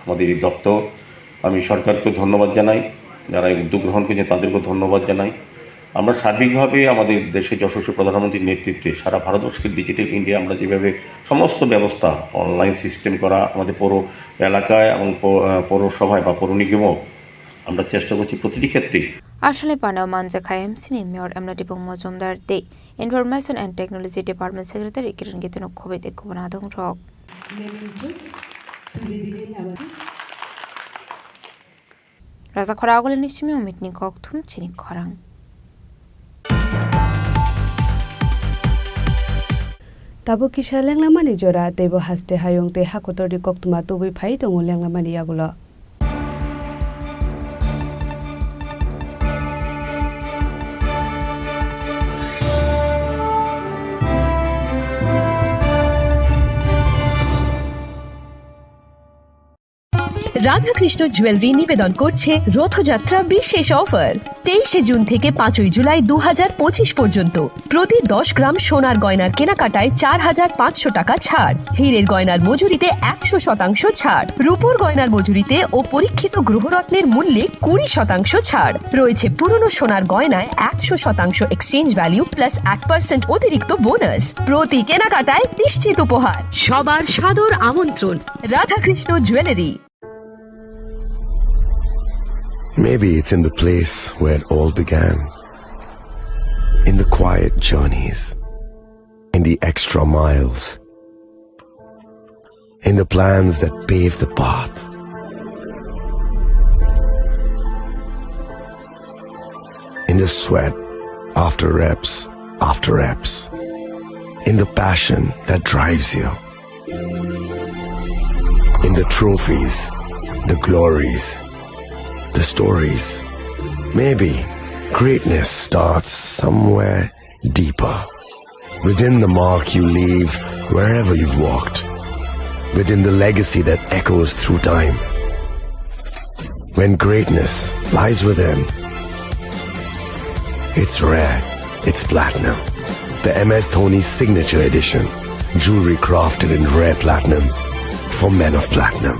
আমাদের এই দপ্তর আমি সরকারকে ধন্যবাদ জানাই যারা এই উদ্যোগ গ্রহণ করেছে তাদেরকেও ধন্যবাদ জানাই আমরা সার্বিকভাবে আমাদের দেশের যশস্বী প্রধানমন্ত্রীর নেতৃত্বে সারা ভারতবর্ষকে ডিজিটাল ইন্ডিয়া আমরা যেভাবে সমস্ত ব্যবস্থা অনলাইন সিস্টেম করা আমাদের পৌর এলাকায় এবং পৌরসভায় বা পৌর নিগমও আমরা চেষ্টা করছি প্রতিটি ক্ষেত্রেই আসলে পানাও মানজাখা AMC ni mayor emla dipok mojumdar de information and technology department secretary kiran giteno khobe de kubana dong rok Raza Khoragol nisimi omitni kok thum Chini Khorang Tabo kisha lenglamani jora tebo haste hayong te hakotori koktuma tubui phai tongo lenglamani yagulo Radhakrishna jewellery নিবেদন করছে রথযাত্রা বিশেষ offer 23 June থেকে 5 জুলাই 2025 পর্যন্ত প্রতি 10 গ্রাম সোনার গয়নার কেনাকাটায় 4500 টাকা ছাড় হীরের গয়নার মজুরিতে 100% ছাড় রূপোর গয়নার মজুরিতে ও পরীক্ষিত গ্রহরত্নের মূল্যে 20% ছাড় রয়েছে পুরনো সোনার গয়নায় 100% এক্সচেঞ্জ ভ্যালু প্লাস 8% অতিরিক্ত বোনাস প্রতি কেনাকাটায় নিশ্চিত উপহার সবার সাদর আমন্ত্রণ Radhakrishna jewellery Maybe it's in the place where it all began. In the quiet journeys. In the extra miles. In the plans that pave the path. In the sweat after reps after reps. In the passion that drives you. In the trophies, the glories, the stories. Maybe greatness starts somewhere deeper. Within the mark you leave wherever you've walked. Within the legacy that echoes through time. When greatness lies within, it's rare, it's platinum. The MS Dhoni Signature Edition. Jewelry crafted in rare platinum for men of platinum.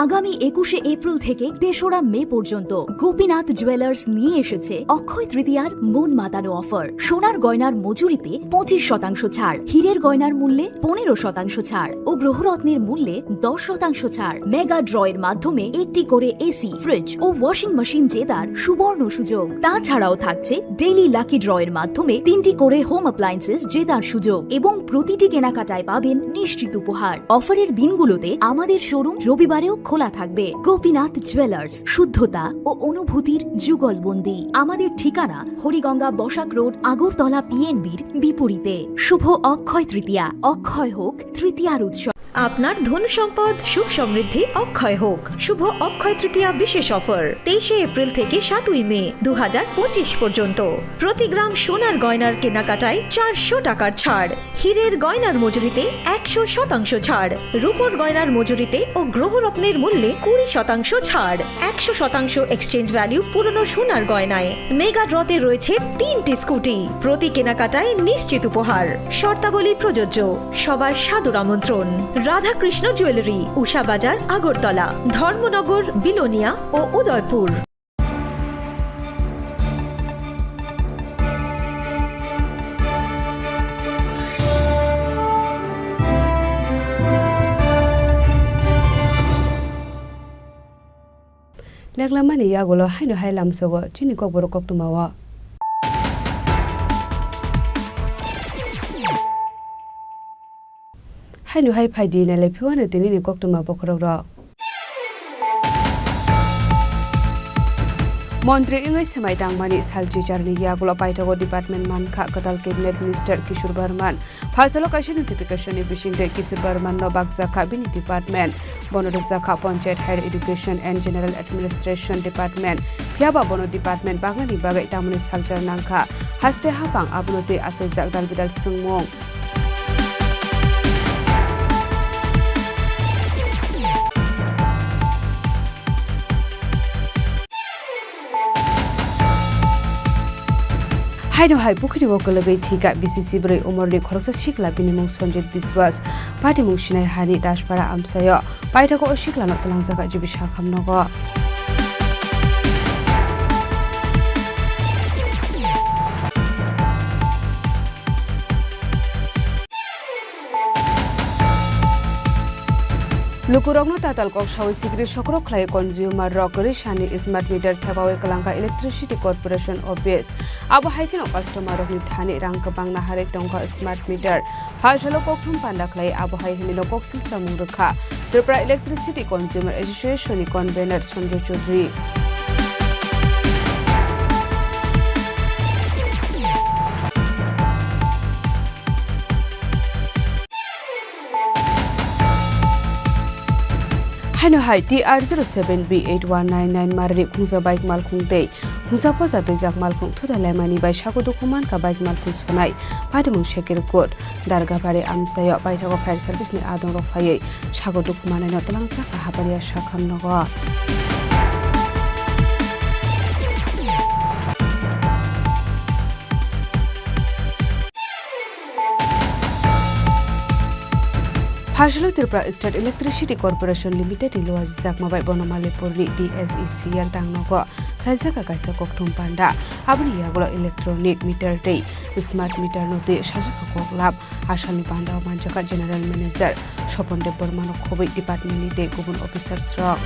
আগামী 21শে April থেকে ৩রা মে পর্যন্ত Gopinath jewellers নিয়ে এসেছে অক্ষয় তৃতীয়ার মন মাতানো offer. সোনার গয়নার মজুরিতে 25% ছাড়, হীরের গয়নার মূল্যে 15% ছাড় ও গ্রহরত্নের মূল্যে 10% ছাড়। মেগা ড্রয়ের মাধ্যমে একটি করে এসি, ফ্রিজ ও ওয়াশিং মেশিন জেতার সুবর্ণ সুযোগ। তাছাড়াও থাকছে ডেইলি লাকি ড্রয়ের মাধ্যমে 3টি করে হোম অ্যাপ্লায়েন্সেস জেতার সুযোগ এবং প্রতিটি কেনাকাটায় পাবেন নিশ্চিত উপহার। অফারের দিনগুলোতে আমাদের শোরুম রবিবারেও খোলা থাকবে। গোপীনাথ জুয়েলার্স, শুদ্ধতা ও অনুভূতির যুগলবন্দি। আমাদের ঠিকানা হরিগঙ্গা বসাক রোড, আগরতলা পিএনবির বিপরীতে। শুভ অক্ষয় তৃতীয়া, অক্ষয় হোক তৃতীয়ার উৎসব। আপনার ধন সম্পদ সুখ সমৃদ্ধি অক্ষয় হোক। শুভ অক্ষয় তৃতীয়া বিশেষ অফার 23শে এপ্রিল থেকে 7ই মে 2025 পর্যন্ত। প্রতি গ্রাম সোনার গয়নার কেনাকাটায় 400 টাকার ছাড়, হীরের গয়নার মজুরিতে 100% ছাড়, রূপোর গয়নার মজুরিতে ও গ্রহরত্নের মূল্যে 20% ছাড়, 100% এক্সচেঞ্জ ভ্যালু পুরনো সোনার গয়নায়। মেগা ড্রতে রয়েছে 3টি স্কুটি, প্রতি কেনাকাটায় নিশ্চিত উপহার। শর্তাবলী প্রযোজ্য। সবার সাদর আমন্ত্রণ। রাধাকৃষ্ণ জুয়েলারি, উষা বাজার, আগরতলা, ধর্মনগর, বিলোনিয়া ও উদয়পুর। লেগলামানি ইয়াগুলো হাইনো হাই লামসগো চিনি kokborok koktumawa হাইনো হাই ফাইদি না লেফিওয়ানে তিনি নি koktuma bokrok ro মন্ত্রী ইংই সেমাই দাংমানি সালজি জার্নি ইয়াগুলো পাইথাগো ডিপার্টমেন্ট মানখা কদাল ক্যাবিনেট মিনিস্টার কিশোর বর্মান ফাইসালো কাইসি নোটিফিকেশন নি বিশিংদে কিশোর বর্মান নো বাগজাখা বিনি ডিপার্টমেন্ট বনরজাখা panchayat higher education and general administration department ফিয়াবা বন ডিপার্টমেন্ট বাগানি বাগাই তামনি সালজার নাংখা হাস্তে হাপাং আবনতে আছে জাগদাল বিদাল সুংমং হাইনো হাই পুখুরি ওকলগৈ থিকা বিসিসি ব্রৈ উমরনি খরচা শিকলা বিনিমুং সঞ্জিত বিশ্বাস পাটিমুং Sinai honey Daspara আমসায় পাইথাগো শিকলানো তলাংজাगा জিবিসা খামনগো Lukurogno tatal kok shawi sigri shokrok khlai consumer rokeri shani smart meter thabawe kalangka electricity corporation office abo haikino customer rokni thani rang kabang na hare tongka smart meter phashalo kokthum panda khlai abo haikini lokoksil samung rakha Tripura electricity consumer association ni convener Sanjay Chaudhary Haino hai TR07B8199 marri khungsa bike malkhung tei khungsa posa tei jak malkhung thuda lemani bai sago dokuman ka bike malkhung sonai patimung shekir code darga bare amsayo baithago fire service ni adong ro phaiye sago dokuman no talangsa ka habariya shakham nogo Phashalo Tripura State Electricity Corporation Limited iloa jakmabai bonamali porni DSECL tangnogo khaisaka kaisa kokthum panda abni yagulo electronic meter tei smart meter note sajaka koklab asani panda manjaka general manager Sopondev Burmano khobai department ni tei gubun officers rok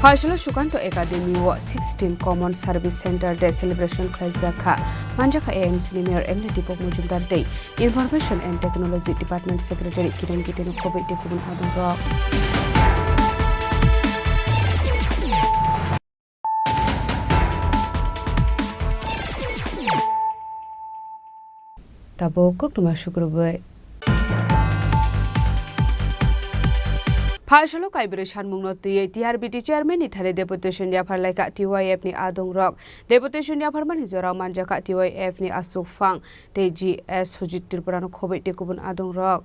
Faisal Shukanto Academy wa 16 Common Service Center Day Celebration Khlaizakha Manjaka AMC Mayor Emily Dipok Mujumdar Day Information and Technology Department Secretary Kiran Kiteno Kobe Dipokun Adurok Tabokok Tuma Shukrubai Faisalo Kaibri Shanmungno TRBT Chairman Ithale Deputation Yafarlaika TYF ni Adong Rock Deputation Yafarman Hizora Manjaka TYF ni Asuk Fang TGS Hujit Tripurano Kobe Tekubun Adong Rock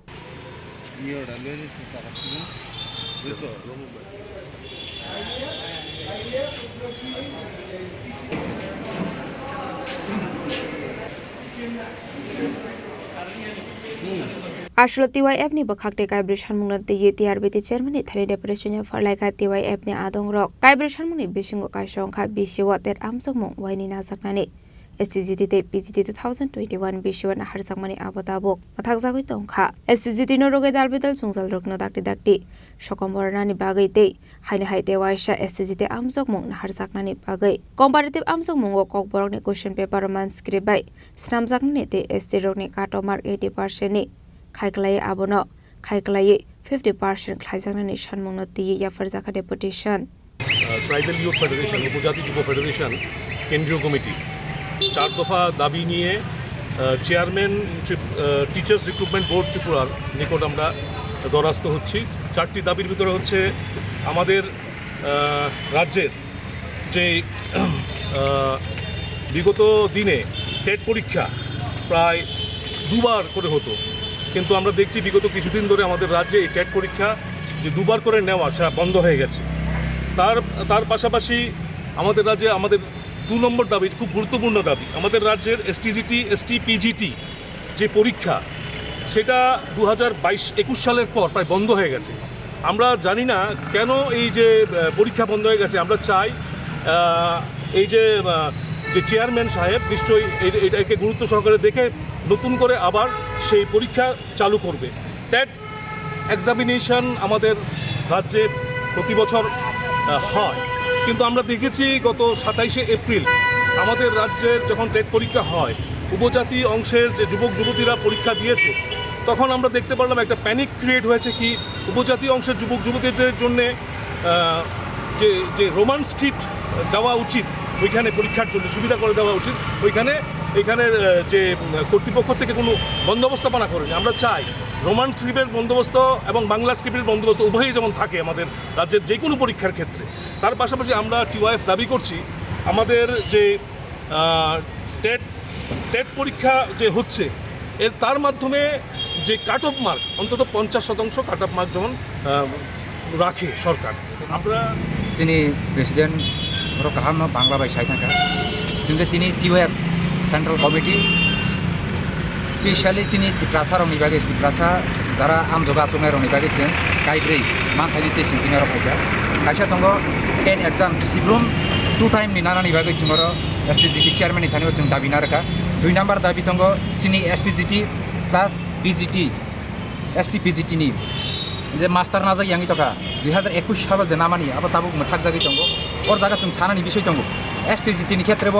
Ashlo TYF ni bakhakte kaibrishan mungna ye TRBT chairman ni thari deputation ya farlaika TYF ni Adong Rock kaibrishan mungni bisingo kaisong kha bisiwa ter amsok mung waini na saknani SCGT te PGT 2021 bisiwa na har sakmani abotabok mathak jagoi tongkha SCGT no roge dalbedal sungsal rokno dakti sokomborna ni bagai te haine haite waisa SCGT amsok mung na har saknani bagai comparative amsok mungo kokborok ni question paper man script bai snam sakni te ST rok ni kato mark 80% ni Kaiklai abono, Kaiklai 50% Klaizana Nation Monoti Yafarzaka Deputation. Tribal Youth Federation, Upajati Jubo Federation, Kendriyo Committee. 4 দফা দাবি নিয়ে chairman teachers recruitment board ত্রিপুরার নিকট আমরা দরাস্ত হচ্ছি। 4টি দাবির ভিতরে হচ্ছে আমাদের রাজ্যের যে বিগত দিনে টেট পরীক্ষা প্রায় দুবার করে হতো, কিন্তু আমরা দেখছি বিগত কিছুদিন ধরে আমাদের রাজ্যে এই টেট পরীক্ষা যে দুবার করে নেওয়া সেটা বন্ধ হয়ে গেছে। তার পাশাপাশি আমাদের রাজ্যে আমাদের 2 নম্বর দাবি, খুব গুরুত্বপূর্ণ দাবি, আমাদের রাজ্যের STGT STPGT যে পরীক্ষা সেটা 2022-21 সালের পর প্রায় বন্ধ হয়ে গেছে। আমরা জানি না কেন এই যে পরীক্ষা বন্ধ হয়ে গেছে। আমরা চাই এই যে চেয়ারম্যান সাহেব নিশ্চয়ই এটাকে গুরুত্ব সহকারে দেখে নতুন করে আবার সেই পরীক্ষা চালু করবে। টেট এক্সামিনেশন আমাদের রাজ্যে প্রতি বছর হয়, কিন্তু আমরা দেখেছি গত 27শে এপ্রিল আমাদের রাজ্যের যখন টেট পরীক্ষা হয়, উপজাতি অংশের যে যুবক যুবতীরা পরীক্ষা দিয়েছে, তখন আমরা দেখতে পারলাম একটা প্যানিক ক্রিয়েট হয়েছে কি উপজাতি অংশের যুবক যুবতীদের জন্যে যে রোমান স্ক্রিপ্ট দেওয়া উচিত, ওইখানে পরীক্ষার জন্য সুবিধা করে দেওয়া উচিত, এখানের যে কর্তৃপক্ষ থেকে কোনো বন্দোবস্তপনা করেনি। আমরা চাই রোমান স্ক্রিপ্টের বন্দোবস্ত এবং বাংলা স্ক্রিপ্টের বন্দোবস্ত উভয়ই যেমন থাকে আমাদের রাজ্যের যে কোনো পরীক্ষার ক্ষেত্রে। তার পাশাপাশি আমরা TYF দাবি করছি আমাদের যে টেট পরীক্ষা যে হচ্ছে তার মাধ্যমে যে কাট অফ মার্ক অন্তত 50% কাট অফ মার্ক যেমন রাখে সরকার। আমরা চিনি প্রেসিডেন্ট কাহাম বাংলা বাই সাই থাকা जों दिनै TYF सेंट्रल कमिटी स्पेशली चिनी तिप्रासा रंनि बागै तिप्रासा जारा आमजगा चंनाय रंनि बागै जों गायब्रै मानथायनि टेसिं दिनार फायगा खायसे दङ 10 एग्जाम सिब्रुम 2 टाइम निनानानि बागै जों STGT चेयरमैन थानायाव जों दाबि नारका 2 नम्बर दाबि दङ चिनी STGT प्लस PGT STPGT नि जे मास्टार नाजा यांगि तका 2021 सालाव जे नामानि आबा ताबु मोथाक जागि दङ और जागा जों सानानि बिषय दङ STGT नि क्षेत्रआव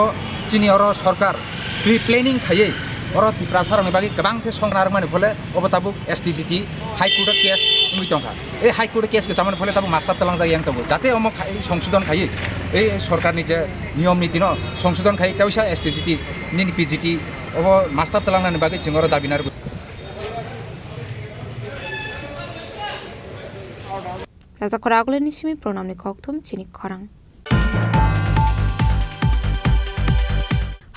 चिनी और सरकार प्रि प्लेनिं खायै और तिप्रासा रंनि बागै गोबां संग्रार माने फले अब ताबु STGT हाई कोर्ट केस उमि दंखा ए हाई कोर्ट केस के सामान फले ताबु मास्टार तलां जाय yang दङ जाते अम संशोधन खायै ए सरकारनि जे नियम नीति न संशोधन खायै तावसा STGT नि PGT अब मास्टार तलांनि बागै जों और दाबिनार Raja Khoragule nisimi pronamni koktum Chini Khorang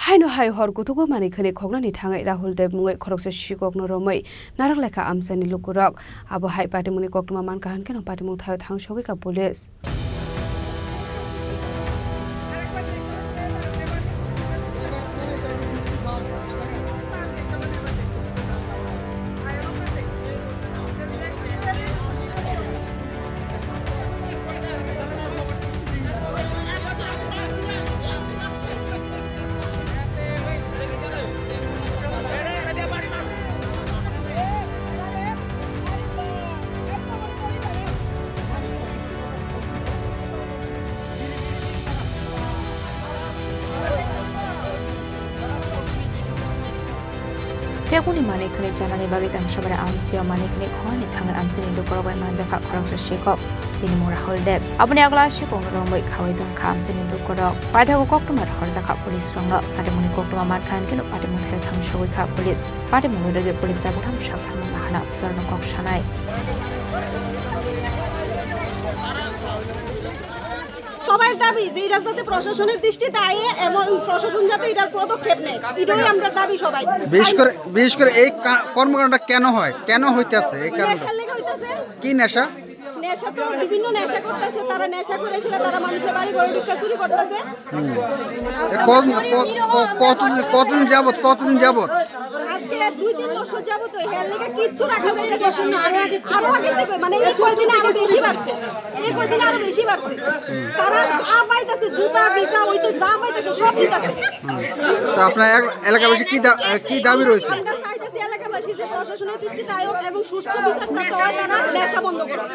Haino hai hor gutugo mani khane khognani thangai Rahul Dev mungai khorokse shikokno romai narak lekha amsani lukurok abo hai patimuni koktuma man kahan keno patimung thayo thangsogi ka police Feguni mani kini janani bagi tam sabara amsio mani kini khoni thang amsini lukorok bai manjaka khorok shekop bini mora holdep abuni agla shikong rong bai khawai dong kham sini lukorok paithago koktumar horjaka police ronga patimuni koktuma mar khan kino patimuni thel thang shoi kha police patimuni rege police ta butham shaktham bahana sorno kok shanai সবার দাবি যে এটা যাতে প্রশাসনের দৃষ্টিতে আয়ে এবং প্রশাসন যাতে এটার পদক্ষেপ নেয় এটাই আমরা দাবি সবাই বিশেষ করে এই কর্মকাণ্ডটা কেন হয় কেন হইতাছে এই কারণে কি নেশা নেশা তো বিভিন্ন নেশা করতেছে তারা নেশা করে এসে তারা মানুষের বাড়ি ঘরে ঢুকে চুরি করতেছে কতদিন যাবত আজকে 2-3 বছর যাবত হেয়ার লেগে কিচ্ছু রাখা যাইতেছে না আরো আগে থেকে মানে এই কয়েকদিন আরো বেশি বাড়ছে তারা যা পাইতেছে জুতা ভিসা হইতে যা পাইতেছে সব দিতেছে তো আপনার এলাকাবাসী কি দাবি রয়েছে আমরা চাইতেছি এলাকাবাসী যে প্রশাসনের দৃষ্টিতে আয়োগ এবং সুষ্ঠু বিচার চাইতে হয় তারা নেশা বন্ধ করুন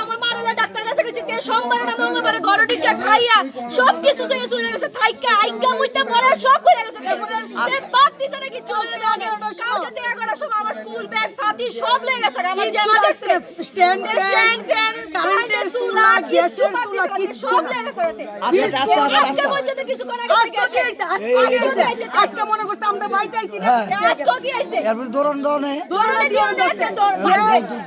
আমার মারেলা ডাক্তার কাছে গেছে কে সোমবার না মঙ্গলবারে ঘরে ঢুকে খাইয়া সব কিছু থেকে চলে গেছে থাইকা আইগা মুইতে পড়া সব করে গেছে যে বাদ দিছে নাকি চলে যাবে কালকে থেকে এগারোটার সময় আমার স্কুল ব্যাগ সাথী সব লেগে গেছে আমার জামা দেখছে স্ট্যান্ড ফ্যান কারেন্টের চুলা গ্যাসের চুলা কিছু সব লেগে গেছে আজকে পর্যন্ত কিছু করা গেছে আজকে মনে করছে আমরা বাইতে আইছি আজকে কি আইছে এরপর দৌড়ন দিয়ে দেখেন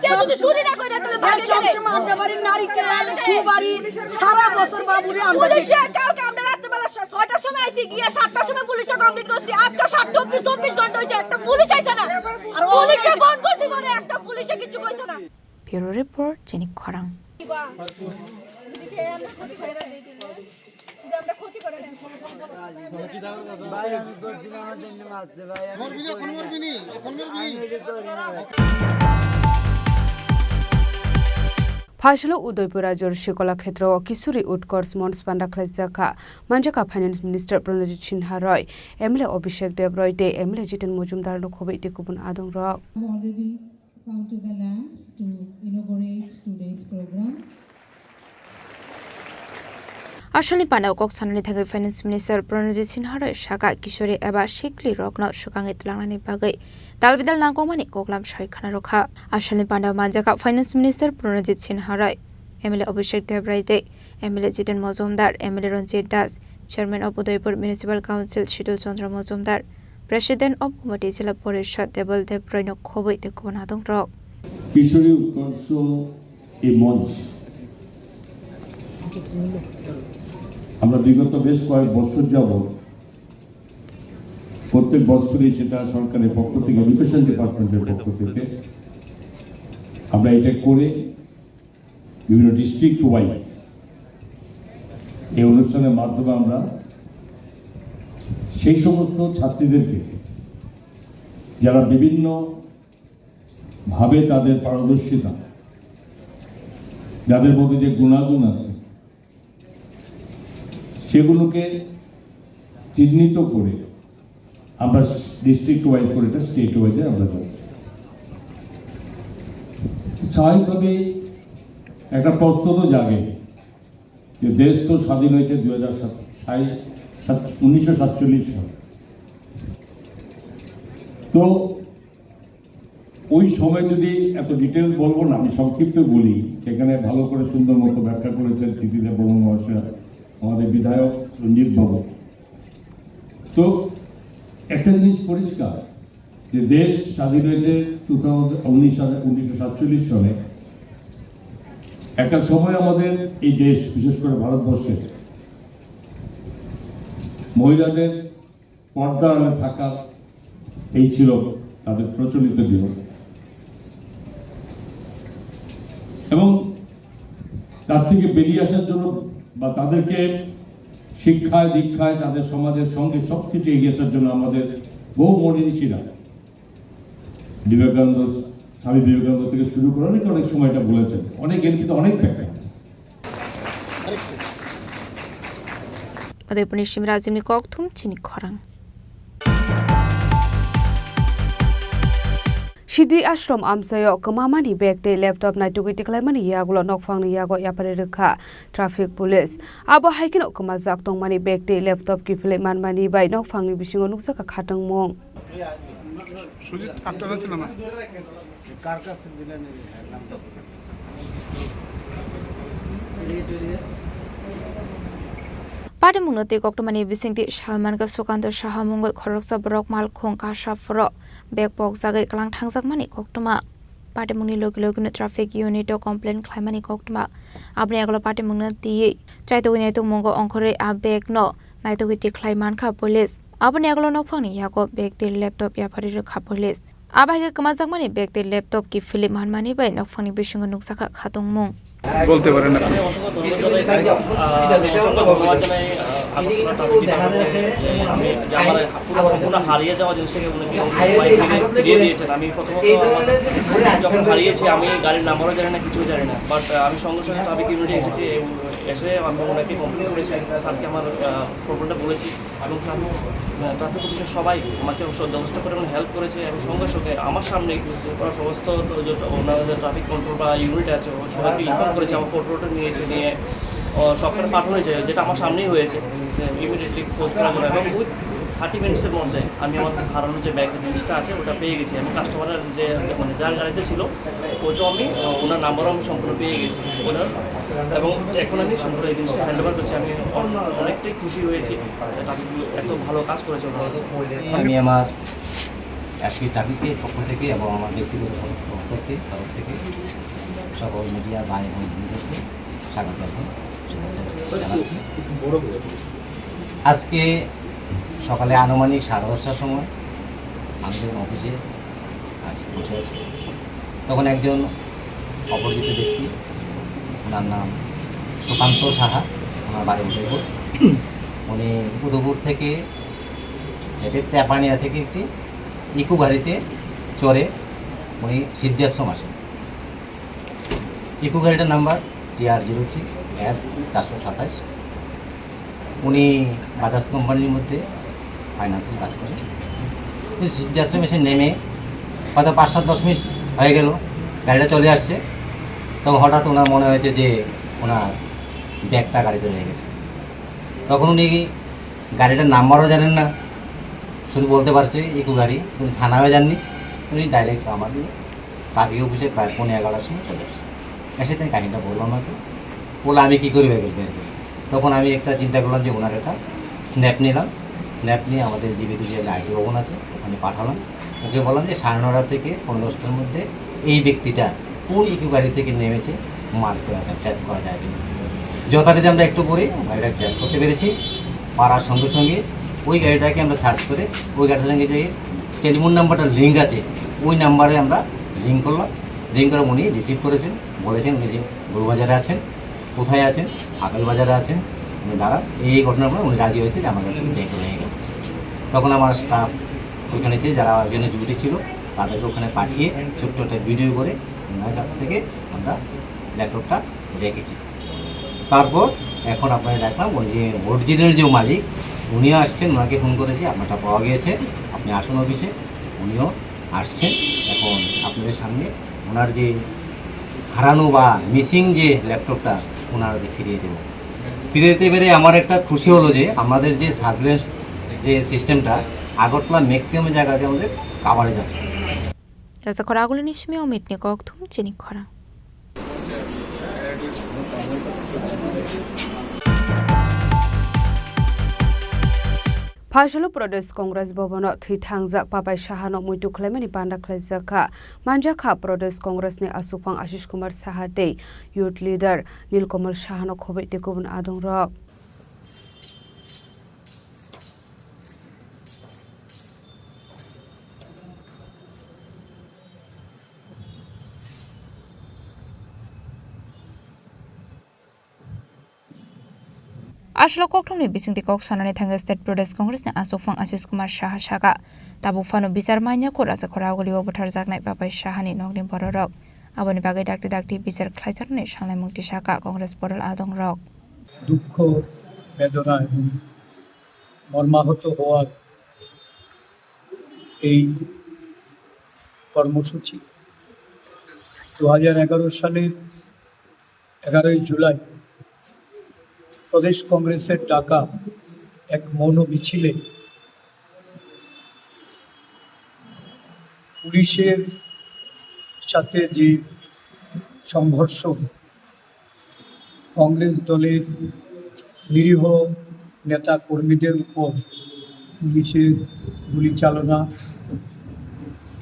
কেউ যদি চুরি না করে তাহলে ভাই সব সময় আমরা বাড়ির নারীকে সুবাড়ি সারা বছর বাবুরে আমরা পুলিশে কালকে আমরা রাত্রিবেলা 6টার সময় আইছি গিয়া 7টার সময় পুলিশে কমপ্লিট করছি আজকে 7টা অবধি 24 ঘন্টা হইছে একটা পুলিশ আইছে না আর পুলিশে ফোন করছি করে একটা পুলিশে কিছু কইছে না Bureau Report Chini Khorang ফাইসলো Udaipur রাজ্যের শিকলা ক্ষেত্র কিশোরী উৎকর্ষ মঞ্চ পান্ডা খাইজাকা মানজাকা finance minister Pranajit Singha Roy MLA Abhishek Deb Roy দে এমএলএ জিতেন মজুমদার খবই টিকুবন আদং রক come to the land to inaugurate today's program. Ashali Pandao Kok Sanani Thagi Finance Minister Pranajit Sinha Roy Shaka Kishori Eba Shikli Rokno Shukangit Langani Bagai Dalbidal Nangomani Koklam Shai Khana Rokha Ashali Pandao Manjaka Finance Minister Pranajit Sinha Roy MLA Abhishek Debraide MLA Jiten Mozumdar MLA Ranjit Das Chairman of Udaipur Municipal Council Shidul Chandra Mozumdar President of Committee Jila Porishad Debal Debrino Khoboi Tekubon Adong Rok Kishori Utkarsh এই মঞ্চ আমরা বিগত বেশ কয়েক বছর যাবত প্রত্যেক বছরই যেটা সরকারের পক্ষ থেকে এডুকেশন ডিপার্টমেন্টের পক্ষ থেকে আমরা এটা করে বিভিন্ন ডিস্ট্রিক্ট ওয়াইজ এই অনুষ্ঠানের মাধ্যমে আমরা সেই সমস্ত ছাত্রীদেরকে যারা বিভিন্ন ভাবে তাদের পারদর্শিতা যাদের মধ্যে যে গুণাগুণ আছে সেগুলোকে চিহ্নিত করে আমরা ডিস্ট্রিক্ট ওয়াইজ করে এটা স্টেট ওয়াইজে আমরা যাচ্ছি স্বাভাবিকভাবে একটা প্রশ্ন তো জাগে যে দেশ তো স্বাধীন হয়েছে 1947 সাল তো ওই সময় যদি এত ডিটেলস বলবো না আমি সংক্ষিপ্ত বলি সেখানে ভালো করে সুন্দর মতো ব্যাখ্যা করেছেন স্মৃতিদেব বর্মন মহাশয় আমাদের বিধায়ক রঞ্জিত বাবু তো একটা জিনিস পরিষ্কার যে দেশ স্বাধীন হয়েছে 1947 সালে একটা সময় আমাদের এই দেশ বিশেষ করে ভারতবর্ষে মহিলাদের পর্দা আড়ালে থাকা এই ছিল তাদের প্রচলিত জীবন এবং তার থেকে বেরিয়ে আসার জন্য বা তাদেরকে শিক্ষায় দীক্ষায় তাদের সমাজের সঙ্গে সবকিছু এগিয়ে আসার জন্য আমাদের বহু মনীষীরা বিবেকানন্দ স্বামী বিবেকানন্দ থেকে শুরু করে অনেক সময়টা বলেছেন অনেক এর ভিতরে অনেক ব্যাখ্যা Udaipur Nishim Razimni Kokthum Chini Khorang Shidi Ashram Amsayo Kamamani Bekte laptop na Tugiti Klamani Yagulo Nokfang Yago Yaparika Traffic Police Abo Hiking Okamazak Tongmani Bekte laptop Kifle Manmani by Nokfang Bishingo Nuksaka Katang Mong Sujit আটটা ছিল না কার কাছে দিলেন Pada mungnati koktomani bisingti shamanka sukanto shahamungoi khoroksa borok malkhong kasha fro backpok jagai klang thangjak koktoma pada mungni logilogino traffic unit o complaint khlaimani koktoma abni aglo pada mungnati chaitogini to mungo ongkhore a bag no naitogiti khlaimankha police abni aglo nokphangni yako bag ti laptop ya phari rakha police abhaige kamajakmani bag ti laptop ki film hanmani bai nokphangni bisingo nuksaka khatongmung বলতে পারেন আমি হারিয়ে যাওয়া জিনিসটাকে ফিরিয়ে দিয়েছেন। আমি প্রথমত যখন হারিয়েছি আমি গাড়ির নাম্বারও জানি না, কিছুই জানি না, বাট আমি সঙ্গে সঙ্গে ট্রাফিক ইউনিটে এসেছি, এসে আমি ওনাকে কমপ্লেন করেছি, স্যারকে আমার প্রবলেমটা বলেছি এবং ট্রাফিক অফিসার সবাই আমাকে যথেষ্ট পরিমাণে হেল্প করেছে এবং সঙ্গে সঙ্গে আমার সামনেই ওরা সমস্ত ওনাদের ট্রাফিক কন্ট্রোল বা ইউনিট আছে সবাইকে ইনফর্ম করেছে, আমার ফটোটা নিয়ে এসে নিয়ে সবটা পাঠানো হয়েছে, যেটা আমার সামনেই হয়েছে ইমিডিয়েটলি খোঁজ করার জন্য এবং উইথ 30 মিনিটসের মধ্যে আমি আমার হারানো যে ব্যাগ জিনিসটা আছে ওটা পেয়ে গেছি। আমি কাস্টমারের যে মানে যার গাড়িতে ছিল ওটাও আমি ওনার নাম্বারও আমি সম্পূর্ণ পেয়ে গেছি ওনার, এবং এখন আমি সম্পূর্ণ এই জিনিসটা হ্যান্ড ওভার করছি। আমি অনেকটাই খুশি হয়েছি, এত ভালো কাজ করেছে ওনারা। আমি আমার এসপি ট্রাফিকের পক্ষ থেকে এবং আমার ব্যক্তিগত তরফ থেকে সকল মিডিয়া ভাই এবং বন্ধুদেরকে স্বাগত শুভেচ্ছা জানাচ্ছি। আজকে সকালে আনুমানিক 10:30টার সময় আমাদের অফিসে বসে আছি, তখন একজন অপরিচিত ব্যক্তি, ওনার নাম সুকান্ত সাহা, ওনার বাড়ি উদয়পুর, উনি উদয়পুর থেকে হেঁটে তেপানিয়া থেকে একটি ইকো গাড়িতে চড়ে উনি সিদ্ধাশ্রম আসেন। ইকো গাড়িটার নাম্বার TR03S427। উনি বাজাজ কোম্পানির মধ্যে ফাইন্যান্সিয়াল কাজ করেন। সিদ্ধাশ্রম এসে নেমে হয়তো 5-7-10 মিনিট হয়ে গেল, গাড়িটা চলে আসছে, তখন হঠাৎ ওনার মনে হয়েছে যে ওনার ব্যাগটা গাড়িতে রয়ে গেছে। তখন উনি গাড়িটার নাম্বারও জানেন না, শুধু বলতে পারছে ইকো গাড়ি। উনি থানায়ও যাননি, উনি ডাইরেক্ট আমাদের ট্রাফিক অফিসে প্রায় 11:30টার সময় চলে আসছে। এসে তাই কাহিনিটা বললাম আমাকে, বলে আমি কী করি ব্যাগ বের করি। তখন আমি একটা চিন্তা করলাম যে ওনার একটা স্ন্যাপ নিলাম, স্ন্যাপ নিয়ে আমাদের জীবিত যে আইটি ভবন আছে ওখানে পাঠালাম। ওকে বললাম যে 9:30 থেকে 10:10টার মধ্যে এই ব্যক্তিটা কোন ইকো গাড়ি থেকে নেমেছে মার্ক করা যায়, ট্রেস করা যায় কিনা। যথারীতি আমরা একটু পরে গাড়িটা ট্রেস করতে পেরেছি। পারার সঙ্গে সঙ্গে ওই গাড়িটাকে আমরা সার্চ করে ওই গাড়িটার সঙ্গে যে টেলিফোন নাম্বারটা লিঙ্ক আছে ওই নাম্বারে আমরা রিং করলাম। রিং করে উনি রিসিভ করেছেন, বলেছেন উনি যে গরুবাজারে আছেন, কোথায় আছেন, আপেল বাজারে আছেন, উনি দাঁড়ান। এই ঘটনার পরে উনি রাজি হয়েছে যে আমার কাছে ব্যাগ হয়ে গেছে। তখন আমার স্টাফ ওইখানে যারা ওইখানে ডিউটি ছিল তাদেরকে ওখানে পাঠিয়ে ছোট্ট একটা ভিডিও করে ওনার কাছ থেকে আমরা ল্যাপটপটা রেখেছি। তারপর এখন আপনারা দেখলাম ওই যে অরিজিনাল যে মালিক উনিও আসছেন, ওনাকে ফোন করেছি, আপনারটা পাওয়া গিয়েছে, আপনি আসুন অফিসে। উনিও আসছেন, এখন আপনাদের সামনে ওনার যে হারানো বা মিসিং যে ল্যাপটপটা ওনার ফিরিয়ে দেবো। ফিরিয়ে দিতে পেরে আমার একটা খুশি হলো যে আমাদের যে সার্ভিলেন্স যে সিস্টেমটা আগরতলা ম্যাক্সিমাম জায়গাতে আমাদের কাভারেজ আছে। Raza Khoragulin ismi omitni koktum Chini Khorang. Phashalo Pradesh Congress Bhavano Thithangjak Papai Shahano Muitu Khlemani Panda Khlaijaka Manjakha Pradesh Congress ni Asupang Ashish Kumar Sahate Youth Leader Nilkamal Shahano Khobai Tekubun Adongrok Ashlo koktumni bisingti kok sanani thanga State Pradesh Congress ni Asupang Ashish Kumar Saha Shaka tabu fano bisar manya ko Raza Khoraguli obothar jaknai Papai Shahani nogni bororok aboni bagai dakti bisar khlaijarni sanglai mukti Shaka Congress boral adongrok দুঃখ বেদনা এবং মর্মাহত হওয়ার এই কর্মসূচি 2011 সালের 11ই জুলাই প্রদেশ কংগ্রেসের ডাকা এক মৌন মিছিলে পুলিশের সাথে যে সংঘর্ষ, কংগ্রেস দলের নিরীহ নেতা কর্মীদের উপর পুলিশের গুলিচালনা,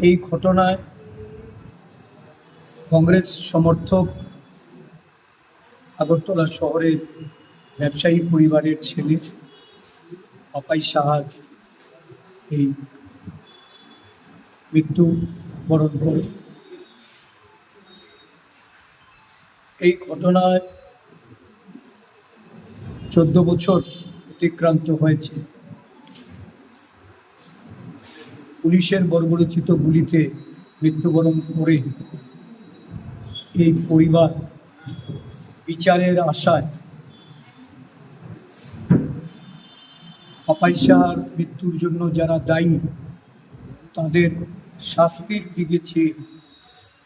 এই ঘটনায় কংগ্রেস সমর্থক আগরতলা শহরের ব্যবসায়ী পরিবারের ছেলে পাপাই সাহার এই মৃত্যু বরণ করে। এই ঘটনায় 14 বছর অতিক্রান্ত হয়েছে। পুলিশের বর্বরোচিত গুলিতে মৃত্যুবরণ করে এই পরিবার বিচারের আশায় পাপাই সাহার মৃত্যুর জন্য যারা দায়ী তাদের শাস্তির দিকে চেয়ে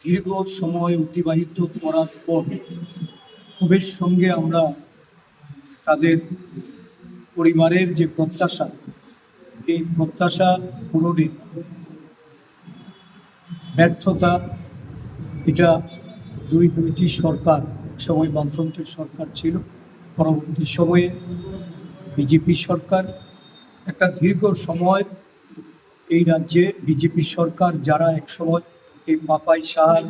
দীর্ঘ সময় অতিবাহিত করার পর ক্ষোভের সঙ্গে আমরা তাদের পরিবারের যে প্রত্যাশা, এই প্রত্যাশা পূরণে ব্যর্থতা, এটা দুইটি সরকার, এক সময় বামফ্রন্টের সরকার ছিল, পরবর্তী সময়ে বিজেপি সরকার, একটা দীর্ঘ সময় এই রাজ্যে বিজেপি সরকার যারা একসময় এই পাপাই সাহার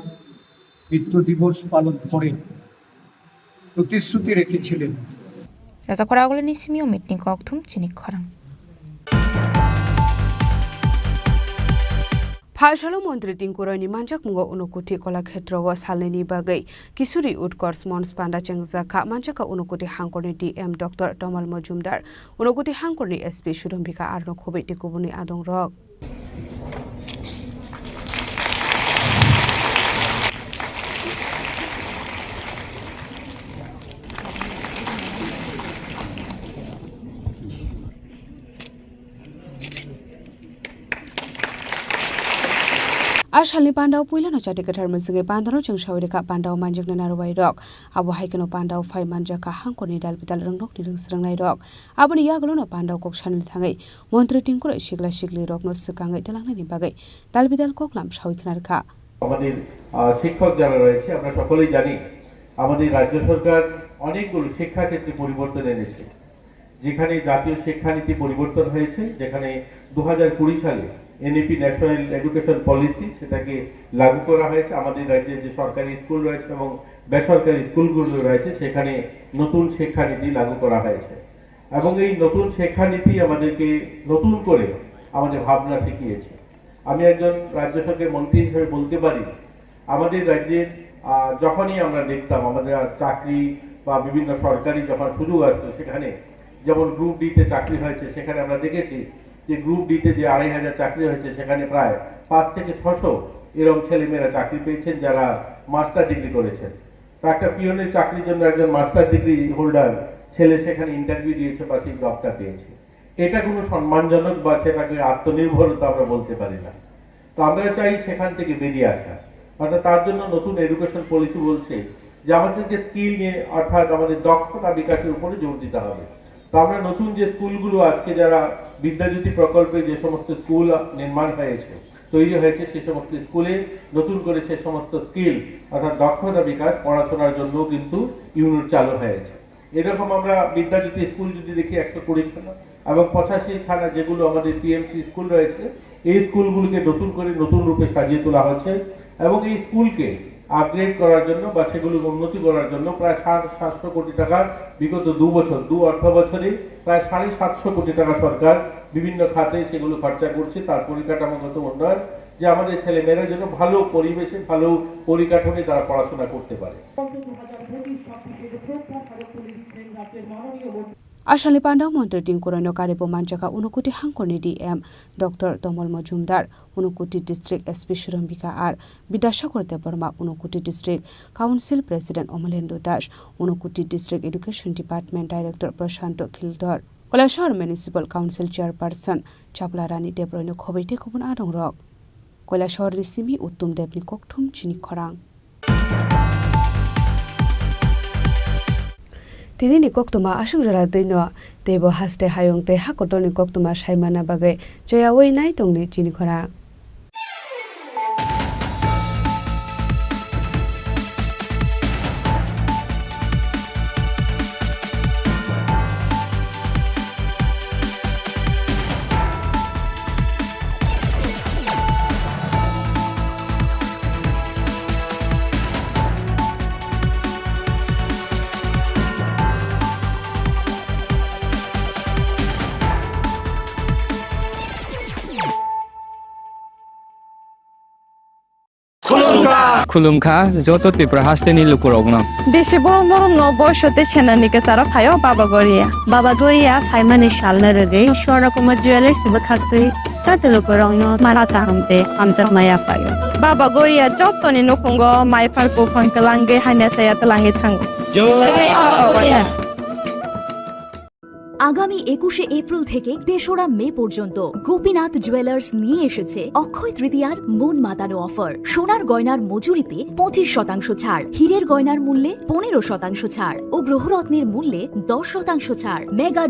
মৃত্যু দিবস পালন করে প্রতিশ্রুতি রেখেছিলেন। Raza Khorang ni simio mitning kokthum Chini Khorang. Phashalo Mantri Tingkurani Manjak Mungo Unukuti Kolakshetra wa saleni bagai Kisuri Utkors Mons Panda Chengzaka Manjaka Unukuti Hangkorni DM Dr. Tomal Majumdar Unukuti Hangkorni SP Shudombika Arno Khobei Tikubuni Adong Rok. Ashalni Pandau Puilano Chatikatar Musingi Pandano Chengshawika Pandau Manjak Nanarway Rock, Abu Haikano Pandau Fai Manjaka Hankoni Dalpital Rangok Nirangay Rock, Abu Yagalono Pandau Kokshan Tangai, Montri Tinkura Shigla Shigli Rock no Sukangai Telangani Bagay, Dalpital Koklam Shawikanarka. আমাদের শিক্ষক যারা রয়েছে আমরা সকলেই জানি আমাদের রাজ্য সরকার অনেকগুলো শিক্ষা ক্ষেত্রে পরিবর্তন এনেছে, যেখানে জাতীয় শিক্ষানীতি পরিবর্তন হয়েছে, যেখানে 2020 সালে এনইপি ন্যাশনাল এডুকেশন পলিসি সেটাকে লাগু করা হয়েছে। আমাদের রাজ্যে যে সরকারি স্কুল রয়েছে এবং বেসরকারি স্কুলগুলো রয়েছে সেখানে নতুন শিক্ষানীতি লাগু করা হয়েছে এবং এই নতুন শিক্ষানীতি আমাদেরকে নতুন করে আমাদের ভাবনা শিখিয়েছে। আমি একজন রাজ্য সরকারের মন্ত্রী হিসেবে বলতে পারি আমাদের রাজ্যের যখনই আমরা দেখতাম আমাদের চাকরি বা বিভিন্ন সরকারি যখন সুযোগ আসতো সেখানে যেমন গ্রুপ ডিতে চাকরি হয়েছে, সেখানে আমরা দেখেছি যে গ্রুপ ডিতে যে 2500 চাকরি হয়েছে সেখানে প্রায় 5 থেকে 600 এরকম ছেলেমেয়েরা চাকরি পেয়েছেন যারা মাস্টার ডিগ্রি করেছেন। তো একটা পিওনের চাকরির জন্য একজন মাস্টার ডিগ্রি হোল্ডার ছেলে সেখানে ইন্টারভিউ দিয়েছে বা সেই জবটা পেয়েছে। এটা কোনো সম্মানজনক বা সেটাকে আত্মনির্ভরতা আমরা বলতে পারি না। তো আমরা চাই সেখান থেকে বেরিয়ে আসা, অর্থাৎ তার জন্য নতুন এডুকেশন পলিসি বলছে যে আমাদেরকে স্কিল নিয়ে অর্থাৎ আমাদের দক্ষতা বিকাশের উপরে জোর দিতে হবে। তো আমরা নতুন যে স্কুলগুলো আজকে যারা বিদ্যাজ্যোতি প্রকল্পে যে সমস্ত স্কুল নির্মাণ হয়েছে তৈরি হয়েছে সে সমস্ত স্কুলে নতুন করে সে সমস্ত স্কিল অর্থাৎ দক্ষতা বিকাশ পড়াশোনার জন্য কিন্তু ইউনিট চালু হয়েছে। এরকম আমরা বিদ্যাজ্যোতি স্কুল যদি দেখি 120 খানা এবং 85 খানা যেগুলো আমাদের পিএমসি স্কুল রয়েছে এই স্কুলগুলোকে নতুন করে নতুন রূপে সাজিয়ে তোলা হচ্ছে এবং এই স্কুলকে আপগ্রেড করার জন্য বা সেগুলোর উন্নতি করার জন্য প্রায় 700 কোটি টাকা বিগত 2 অর্থ বছরে প্রায় 750 কোটি টাকা সরকার বিভিন্ন খাতে সেগুলো খরচা করছে তার পরিকাঠামোগত উন্নয়ন, যে আমাদের ছেলেমেয়েরা যেন ভালো পরিবেশে ভালো পরিকাঠামোতে তারা পড়াশোনা করতে পারে। Ashali Pandau Mantri Tingkurano Karipo Manjaka Unukuti Hangkorni DM Dr. Tomal Majumdar Unukuti District SP Shudombika R Bidashakor Deborma Unukuti District Council President Omalendo Dash Unukuti District Education Department Director Prashanto Khildor Kolashar Municipal Council Chairperson Chapla Rani Debroino Khobei Kubun Adong Rock Kolashar Risimi Uttum Debni Kokthum Chini Khorang Tini ni koktuma asung jara dino tebo haste hayong te hakotoni koktuma saimana bagai joya wei nai tongni Chini Khorang खुलुमखा जत त्रिपुरा हास्तेनि लुकुरगनो बेसे बरम बरम न बयसते सेनानिके सारा फायो बाबा गरिया फाइमानि सालना रगे स्वरकुमा jewellers बखातै साते लुकुरगनो माराता हमते आमजा माया फायो बाबा गरिया जतनि नखंगो माइफारको फंकलांगे हाइना साया तलांगे थांगो আগামী 21শে এপ্রিল থেকে ৩রা মে পর্যন্ত গোপীনাথ জুয়েলার্স নিয়ে এসেছে অক্ষয় তৃতীয়ার মন মাতানো অফার। সোনার গয়নার মজুরিতে 25% ছাড়, হীরের গয়নার মূল্যে 15% ছাড় ও গ্রহরত্নের মূল্যে 10% ছাড়। মেগা